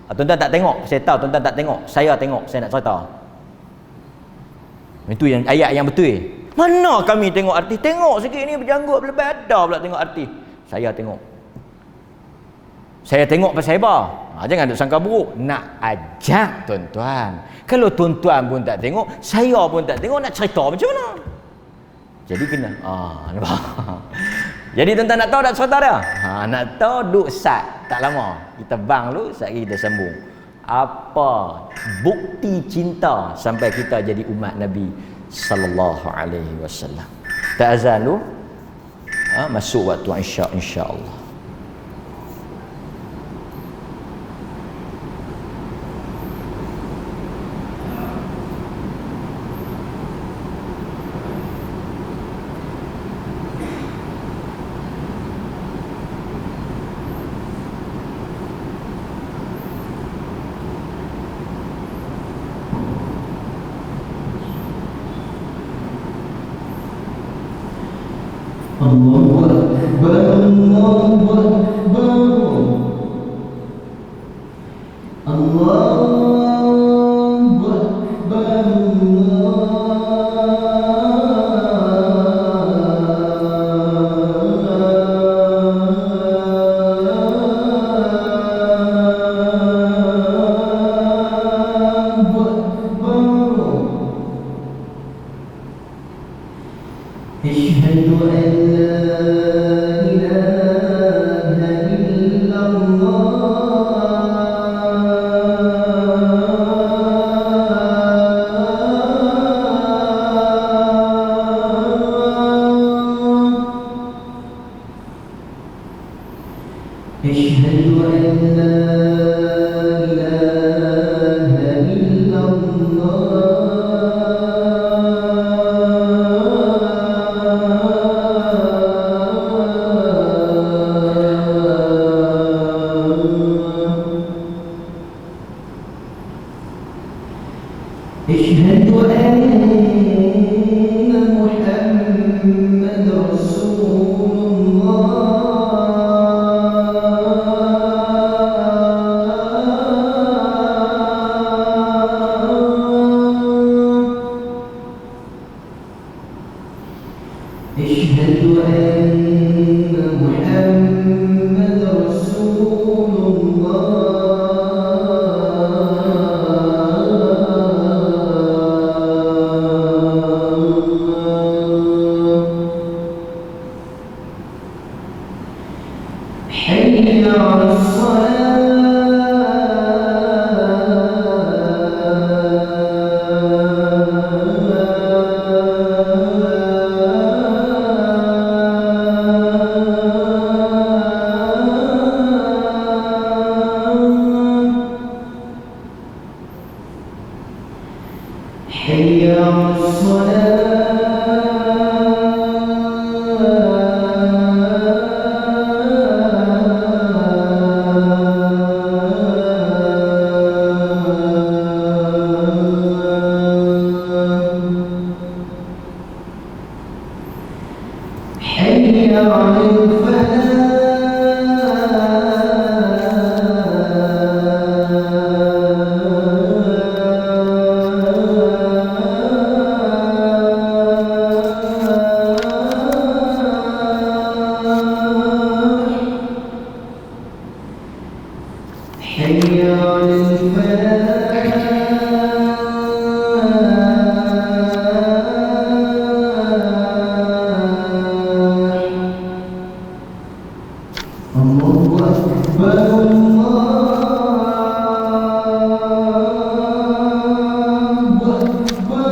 Tuan-tuan tak tengok, saya tahu tuan-tuan tak tengok. Saya tengok, saya nak cerita. Itu yang ayat yang betul. Mana kami tengok artis? Tengok sikit ni berjanggut berlebat, ada pula tengok artis. Saya tengok. Saya tengok pasal apa? Jangan duk sangka buruk. Nak ajak tuan-tuan. Kalau tuan-tuan pun tak tengok, saya pun tak tengok, nak cerita macam mana? Jadi kena nampak. Jadi tuan-tuan nak tahu tak cerita dia? Nak tahu duk sat tak lama. Kita bang dulu, sat lagi kita sambung. Apa bukti cinta sampai kita jadi umat Nabi sallallahu alaihi wasallam. Tak azan dulu. Masuk waktu Isya insya-Allah. Allahu Akbar, Allahu Akbar, Allahu Akbar, أشهد أن لا إله إلا الله أشهد أن لا إله إلا أشهد أن محمد رسول الله أشهد أن محمد رسول حي على حي على حي على حي على الله أكبر الله أكبر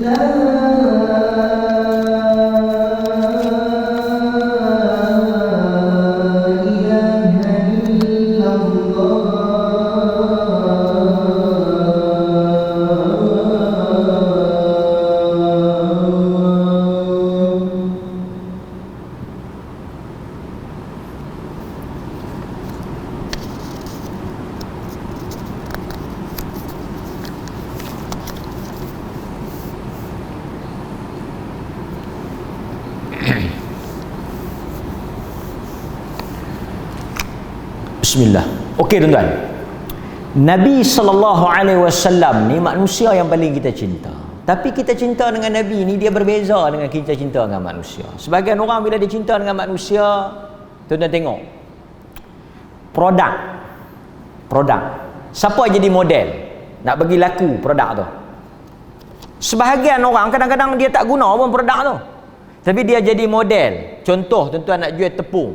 لا إله إلا الله Bismillah. Okey tuan-tuan. Nabi SAW ni manusia yang paling kita cinta. Tapi kita cinta dengan Nabi ni dia berbeza dengan kita cinta dengan manusia. Sebagian orang bila dia cinta dengan manusia, tuan-tuan tengok. Produk. Siapa jadi model nak bagi laku produk tu? Sebahagian orang kadang-kadang dia tak guna pun produk tu. Tapi dia jadi model. Contoh, tuan-tuan nak jual tepung.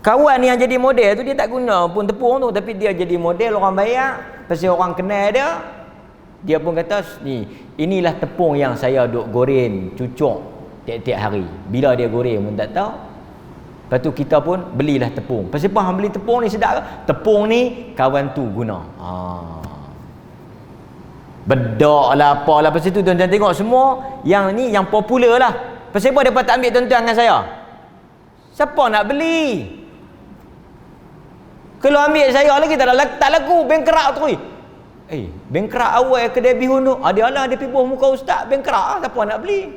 Kawan yang jadi model tu dia tak guna pun tepung tu, tapi dia jadi model, orang bayar, pasal orang kenal dia. Dia pun kata, ni, inilah tepung yang saya duk goreng, cucuk tiap-tiap hari. Bila dia goreng pun tak tahu. Lepas tu kita pun belilah tepung. Pasal apa hang beli tepung ni sedap ke? Tepung ni kawan tu guna. Bedak lah apalah. Pasal tu tuan-tuan tengok semua yang ni yang popular lah. Pasal apa mereka tak ambil tuan-tuan dengan saya? Siapa nak beli? Kalau ambil saya lagi tak laku. Bengkerak tu. Bengkerak awal kedai bihun tu. Dia lah dia pergi buah muka ustaz. Bengkerak lah. Siapa nak beli?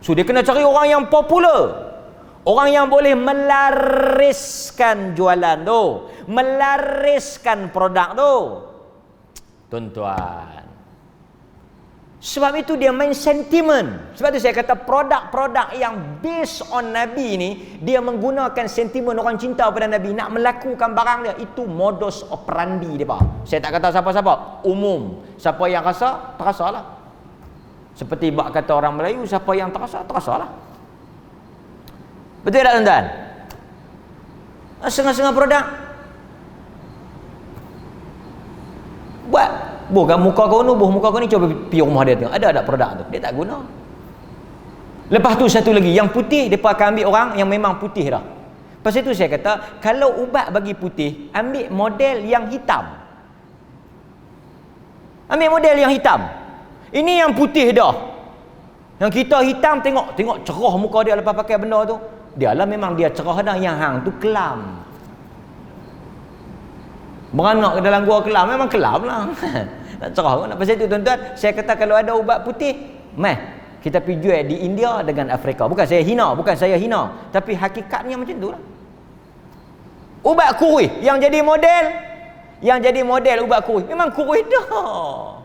So dia kena cari orang yang popular. Orang yang boleh melariskan jualan tu. Melariskan produk tu. Tuan-tuan. Sebab itu dia main sentimen. Sebab itu saya kata produk-produk yang based on Nabi ni, dia menggunakan sentimen orang cinta pada Nabi, nak melakukan barang dia. Itu modus operandi dia, Pak. Saya tak kata siapa-siapa, umum. Siapa yang rasa, terasalah. Seperti bak kata orang Melayu, siapa yang terasa, terasalah. Betul tak tuan-tuan? Setengah-setengah produk buat bukan muka kau ni, muka kau ni cuba pergi rumah dia tengok. Ada produk tu. Dia tak guna. Lepas tu satu lagi, yang putih depa akan ambil orang yang memang putih dah. Pasal tu saya kata, kalau ubat bagi putih, ambil model yang hitam. Ambil model yang hitam. Ini yang putih dah. Yang kita hitam tengok cerah muka dia lepas pakai benda tu. Dialah memang dia cerah dah, yang hang tu kelam. Beranak ke dalam gua kelam, memang kelam lah. Tak cerah pun. Pasal itu tuan-tuan, saya kata kalau ada ubat putih, kita pergi jual di India dengan Afrika. Bukan saya hina, tapi hakikatnya macam tu lah. Ubat kurih yang jadi model ubat kurih, memang kurih dah.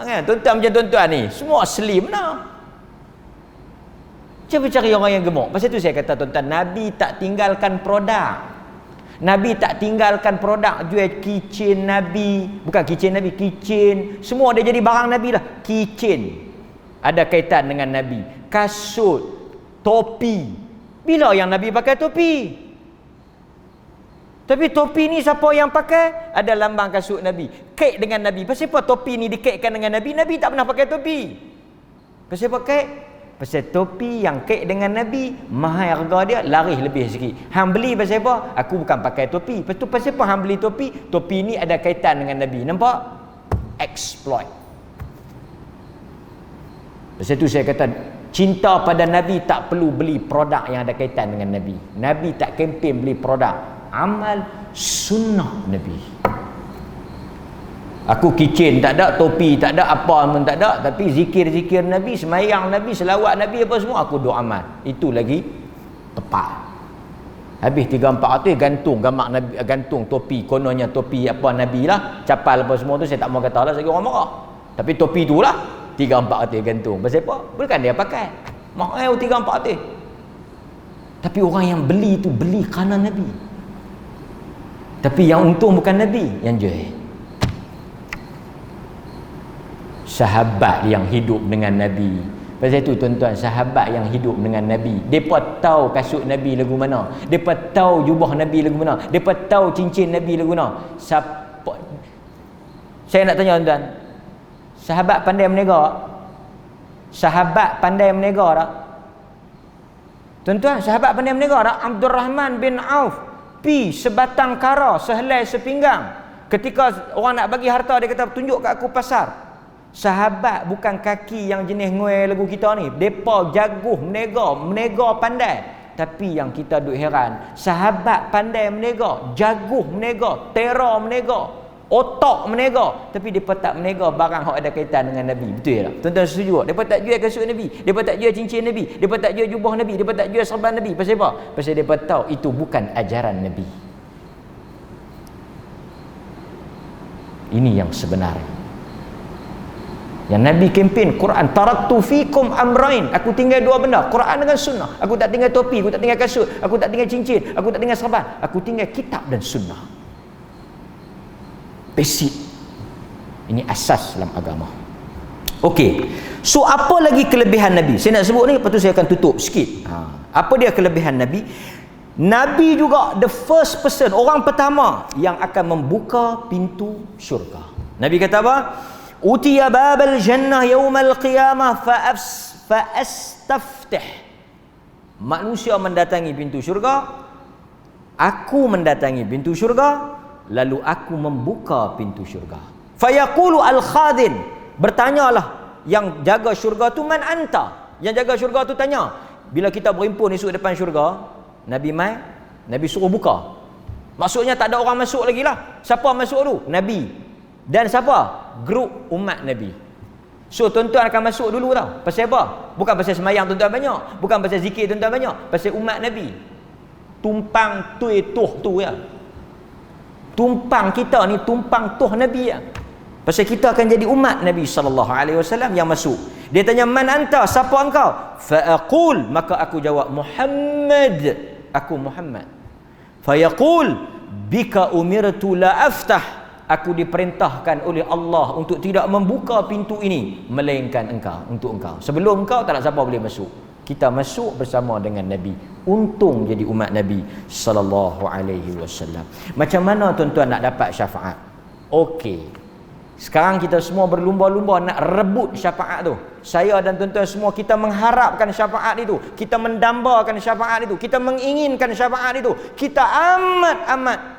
Kan tuan-tuan macam tuan-tuan ni, semua slim lah. Cuba cari orang yang gemuk. Pasal itu saya kata tuan-tuan, Nabi tak tinggalkan produk. Nabi tak tinggalkan produk. Jual keychain Nabi. Bukan keychain Nabi, keychain. Semua dia jadi barang Nabi lah. Keychain ada kaitan dengan Nabi. Kasut, topi. Bila yang Nabi pakai topi? Tapi topi ni siapa yang pakai? Ada lambang kasut Nabi. Kek dengan Nabi. Pasal apa topi ni dikekkan dengan Nabi? Nabi tak pernah pakai topi. Pasal apa kek? Pasal topi yang kek dengan Nabi, mahal harga dia, laris lebih sikit. Hang beli pasal apa? Aku bukan pakai topi. Lepas tu pasal apa hang beli topi? Topi ni ada kaitan dengan Nabi. Nampak? Exploit. Pasal tu saya kata, cinta pada Nabi tak perlu beli produk yang ada kaitan dengan Nabi. Nabi tak kempen beli produk. Amal sunnah Nabi. Aku kicin tak ada, topi tak ada, apa pun tak ada, tapi zikir-zikir Nabi, semayang Nabi, selawat Nabi, apa semua aku doa amal. Itu lagi tepat. Habis 3-400 gantung gambar Nabi, gantung topi, kononnya topi apa Nabi lah, capal apa semua tu saya tak mau kata lah, saya orang marah. Tapi topi tu lah 3-400 gantung. Pasal apa? Bukan dia pakai. Mahal 3-400. Tapi orang yang beli tu beli kerana Nabi. Tapi yang untung bukan Nabi yang jual. Sahabat yang hidup dengan Nabi. Pasal itu tuan-tuan, sahabat yang hidup dengan Nabi, mereka tahu kasut Nabi lagu mana, mereka tahu jubah Nabi lagu mana, mereka tahu cincin Nabi lagu mana. Saya nak tanya tuan-tuan, sahabat pandai menega? Sahabat pandai menega tak? Tuan-tuan, sahabat pandai menega tak? Abdul Rahman bin Auf pi sebatang kara, sehelai sepinggang. Ketika orang nak bagi harta, dia kata tunjuk kat aku pasar. Sahabat bukan kaki yang jenis nguai lagu kita ni. Depa jaguh menega pandai. Tapi yang kita duk heran, sahabat pandai menega, jaguh menega, tera menega, otak menega, tapi depa tak menega barang hak ada kaitan dengan Nabi. Betul tak? Tuan-tuan setuju tak? Depa tak jual kasut Nabi, depa tak jual cincin Nabi, depa tak jual jubah Nabi, depa tak jual serban Nabi. Pasal apa? Pasal depa tahu itu bukan ajaran Nabi. Ini yang sebenarnya. Yang Nabi kempen Quran, taraktu fikum amrain, aku tinggal dua benda, Quran dengan sunnah. Aku tak tinggal topi, aku tak tinggal kasut, aku tak tinggal cincin, aku tak tinggal serban, aku tinggal kitab dan sunnah. Basic. Ini asas dalam agama. Okey. So apa lagi kelebihan Nabi? Saya nak sebut ni, lepas tu saya akan tutup sikit. Apa dia kelebihan Nabi? Nabi juga the first person, orang pertama yang akan membuka pintu syurga. Nabi kata apa? Utiya babal jannah yaumal qiyamah fa'astaftih. Manusia mendatangi pintu syurga, aku mendatangi pintu syurga, lalu aku membuka pintu syurga. Fayaqulu al-khadin, bertanyalah yang jaga syurga tu, man anta? Yang jaga syurga tu tanya. Bila kita berhimpun esok depan syurga, Nabi mai, Nabi suruh buka. Maksudnya tak ada orang masuk lagi lah. Siapa masuk tu? Nabi. Dan siapa? Grup umat Nabi. So tuan-tuan akan masuk dulu tau. Pasal apa? Bukan pasal semayang tuan-tuan banyak, bukan pasal zikir tuan-tuan banyak, pasal umat Nabi. Tumpang tuh tu ya. Tumpang kita ni tumpang tuh Nabi ya. Pasal kita akan jadi umat Nabi SAW yang masuk. Dia tanya, man anta? Siapa engkau? Fa'aqul, maka aku jawab, Muhammad. Aku Muhammad. Fayaqul, bika umirtu la aftah. Aku diperintahkan oleh Allah untuk tidak membuka pintu ini melainkan engkau, untuk engkau. Sebelum engkau tak ada siapa boleh masuk. Kita masuk bersama dengan Nabi. Untung jadi umat Nabi sallallahu alaihi wasallam. Macam mana tuan-tuan nak dapat syafaat? Okey. Sekarang kita semua berlumba-lumba nak rebut syafaat tu. Saya dan tuan-tuan semua kita mengharapkan syafaat itu. Kita mendambakan syafaat itu. Kita menginginkan syafaat itu. Kita amat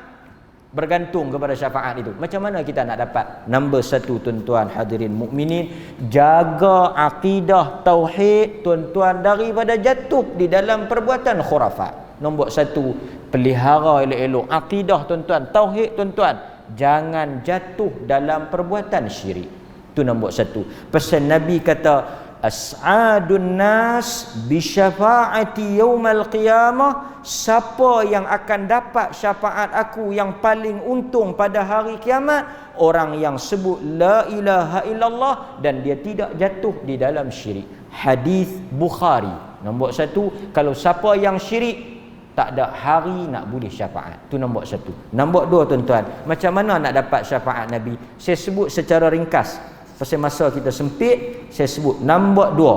bergantung kepada syafaat itu. Macam mana kita nak dapat? Nombor satu, tuan-tuan hadirin mukminin, jaga akidah tauhid tuan-tuan daripada jatuh di dalam perbuatan khurafat. Nombor satu, pelihara elok-elok akidah tuan-tuan, tauhid tuan-tuan, jangan jatuh dalam perbuatan syirik. Itu nombor satu. Pesan Nabi kata, as'adun nas bi syafaati yaumal qiyamah, siapa yang akan dapat syafaat aku yang paling untung pada hari kiamat? Orang yang sebut la ilaha illallah dan dia tidak jatuh di dalam syirik. Hadis Bukhari. Nombor satu, kalau siapa yang syirik tak ada hari nak boleh syafaat. Itu nombor satu. Nombor dua, tuan-tuan, macam mana nak dapat syafaat Nabi? Saya sebut secara ringkas. Pasal masa kita sempit, saya sebut. Nombor dua,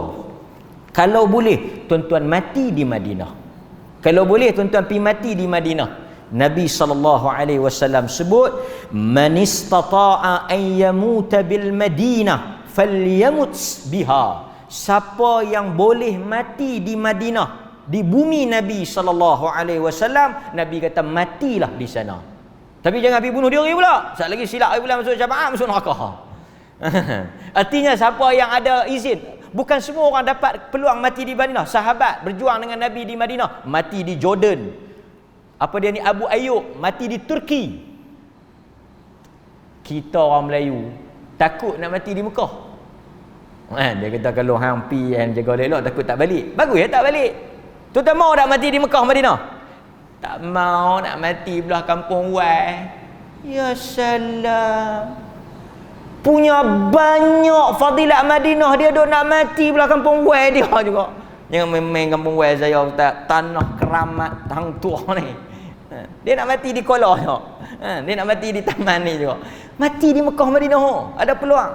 kalau boleh tuan-tuan mati di Madinah. Kalau boleh tuan-tuan pergi mati di Madinah. Nabi SAW sebut, man istata'a an yamuta bil Madinah falyamut biha. Siapa yang boleh mati di Madinah, di bumi Nabi SAW, Nabi kata matilah di sana. Tapi jangan pergi bunuh diri pula. Sekali lagi silap pula masuk syafaat, masuk neraka. Artinya siapa yang ada izin, bukan semua orang dapat peluang mati di Madinah. Sahabat berjuang dengan Nabi di Madinah, mati di Jordan. Apa dia ni, Abu Ayyub mati di Turki. Kita orang Melayu takut nak mati di Mekah. Dia kata kalau hang pi and jaga elok takut tak balik. Bagus ya tak balik. Tuan-tuan mau tak mati di Mekah Madinah? Tak mau nak mati belah kampung Wai. Ya salam. Punya banyak fadilat Madinah, dia duk nak mati belah kampung Wai dia juga. Jangan main kampung Wai saya Ustaz, tanah keramat hang tua ni. Dia nak mati di Kuala juga. Dia nak mati di taman ni juga. Mati di Mekah Madinah ada peluang.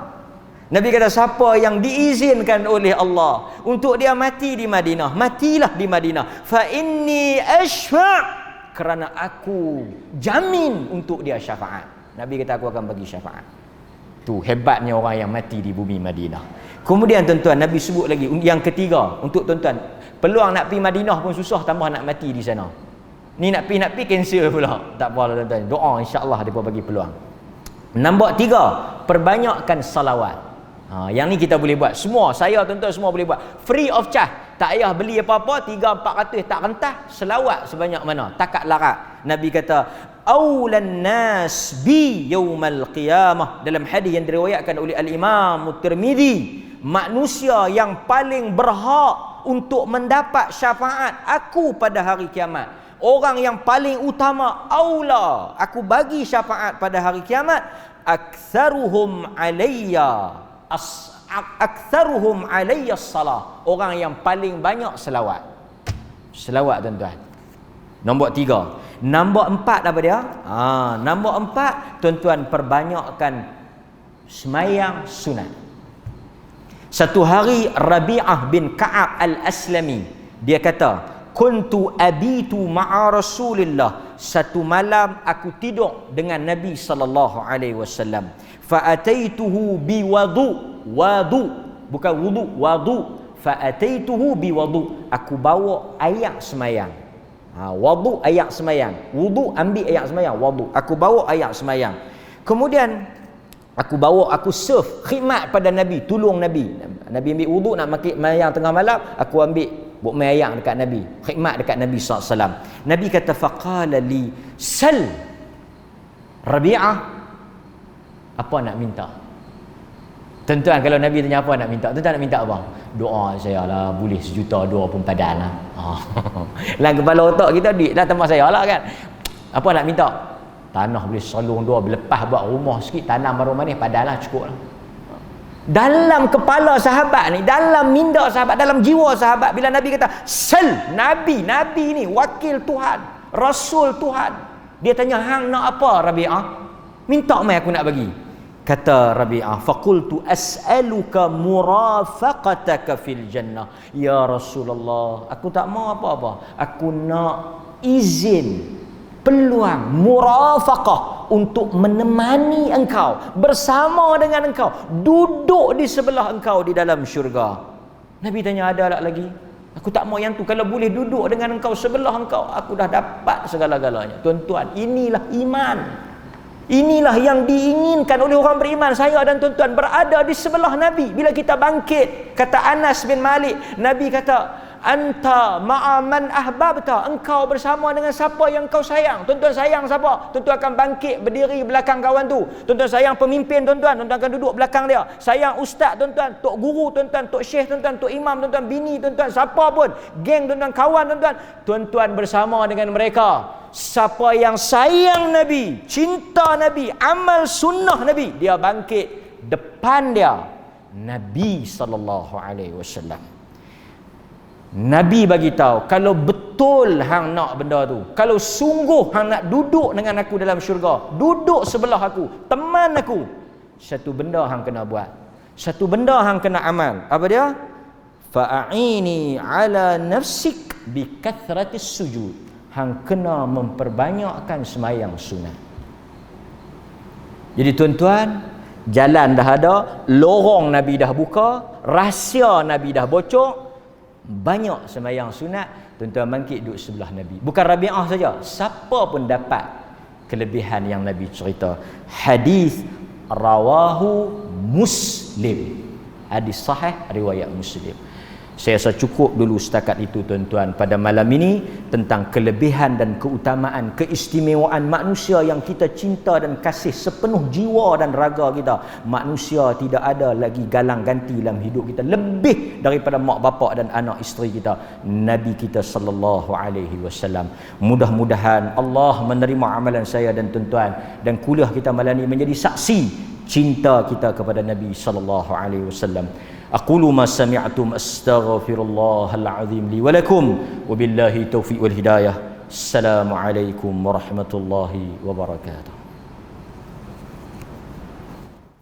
Nabi kata siapa yang diizinkan oleh Allah untuk dia mati di Madinah, matilah di Madinah. Fa inni ashfa', kerana aku jamin untuk dia syafaat. Nabi kata aku akan bagi syafaat. Tu hebatnya orang yang mati di bumi Madinah. Kemudian tuan-tuan, Nabi sebut lagi yang ketiga untuk tuan-tuan, peluang nak pergi Madinah pun susah, tambah nak mati di sana. Ni nak pergi cancel pula. Tak apa tuan-tuan, doa insya-Allah depa bagi peluang. Nombor tiga, perbanyakkan salawat. Yang ni kita boleh buat. Semua, saya tuan-tuan semua boleh buat. Free of charge. Tak payah beli apa-apa, 300-400 tak rentah, selawat sebanyak mana, takat larat. Nabi kata, aulan nas bi yaumal qiyamah, dalam hadis yang diriwayatkan oleh al-Imam Tirmizi, manusia yang paling berhak untuk mendapat syafaat aku pada hari kiamat, orang yang paling utama, aula aku bagi syafaat pada hari kiamat, aktsaruhum alayya aktsaruhum alayya salah, orang yang paling banyak selawat. Selawat tuan-tuan. Nombor tiga. Nombor empat apa dia? Nombor empat, tuan-tuan perbanyakkan semayang sunat. Satu hari Rabi'ah bin Ka'ab al-Aslami, dia kata, kuntu abitu ma'a Rasulillah. Satu malam aku tidur dengan Nabi sallallahu alaihi wasallam. Fa ataituhu bi wadu, bukan wudu, wadu. Fa ataituhu bi wadu. Aku bawa air semayang. Wadu air semayang. Wudu ambil air semayang, wadu. Aku bawa air semayang. Kemudian aku serve khidmat pada Nabi, tolong Nabi. Nabi ambil wudu nak maki mayang tengah malam, aku ambil buat mayang dekat Nabi, khidmat dekat Nabi SAW. Nabi kata, faqala li sal Rabi'ah, apa nak minta? Tuan-tuan, kalau Nabi tanya apa nak minta, tuan-tuan nak minta apa? Doa saya lah, boleh 1 juta, 2 pun padan lah. Dalam kepala otak kita duit dah tempat saya lah kan. Apa nak minta? Tanah boleh selung 2, berlepas buat rumah sikit, tanam baru manis, padan lah, cukup lah. Dalam kepala sahabat ni, dalam minda sahabat, dalam jiwa sahabat, bila Nabi kata sel, Nabi ni wakil Tuhan, Rasul Tuhan, dia tanya, hang nak apa Rabi'ah? Minta mai aku nak bagi. Kata Rabi'ah, faqultu as'aluka murafaqataka fil jannah. Ya Rasulullah, aku tak mau apa-apa, aku nak izin, peluang, murafaqah, untuk menemani engkau, bersama dengan engkau, duduk di sebelah engkau di dalam syurga. Nabi tanya, ada tak lagi? Aku tak mau yang tu. Kalau boleh duduk dengan engkau, sebelah engkau, aku dah dapat segala-galanya. Tuan-tuan, inilah iman. Inilah yang diinginkan oleh orang beriman. Saya dan tuan-tuan berada di sebelah Nabi bila kita bangkit. Kata Anas bin Malik, Nabi kata, anta ma'a man ahbabta, engkau bersama dengan siapa yang kau sayang. Tuan-tuan sayang siapa? Tuan-tuan akan bangkit berdiri belakang kawan tu. Tuan-tuan sayang pemimpin tuan-tuan, tuan-tuan akan duduk belakang dia. Sayang ustaz tuan-tuan, tok guru tuan-tuan, tok syekh tuan-tuan, tok imam tuan-tuan, bini tuan-tuan, siapa pun, geng tuan-tuan, kawan tuan-tuan, tuan-tuan bersama dengan mereka. Siapa yang sayang Nabi, cinta Nabi, amal sunnah Nabi, dia bangkit depan dia Nabi sallallahu alaihi wasallam. Nabi bagi tahu, kalau betul hang nak benda tu, kalau sungguh hang nak duduk dengan aku dalam syurga, duduk sebelah aku, teman aku, satu benda hang kena buat, satu benda hang kena amal. Apa dia? Fa'ini ala nafsik bi kathratis sujud. Hang kena memperbanyakkan semayang sunat. Jadi tuan-tuan, jalan dah ada, lorong Nabi dah buka, rahsia Nabi dah bocor. Banyak semayang sunat, tuan-tuan bangkit duduk sebelah Nabi. Bukan Rabi'ah saja, siapa pun dapat kelebihan yang Nabi cerita. Hadis rawahu Muslim, hadis sahih riwayat Muslim. Saya rasa cukup dulu setakat itu tuan-tuan pada malam ini, tentang kelebihan dan keutamaan, keistimewaan manusia yang kita cinta dan kasih sepenuh jiwa dan raga kita. Manusia tidak ada lagi galang ganti dalam hidup kita lebih daripada mak bapak dan anak isteri kita, Nabi kita sallallahu alaihi wasallam. Mudah-mudahan Allah menerima amalan saya dan tuan-tuan, dan kuliah kita malam ini menjadi saksi cinta kita kepada Nabi sallallahu alaihi wasallam. Aqulu ma sami'tum astaghfirullahal azim li wa lakum wa billahi taufiq wal hidayah. Assalamualaikum warahmatullahi wabarakatuh.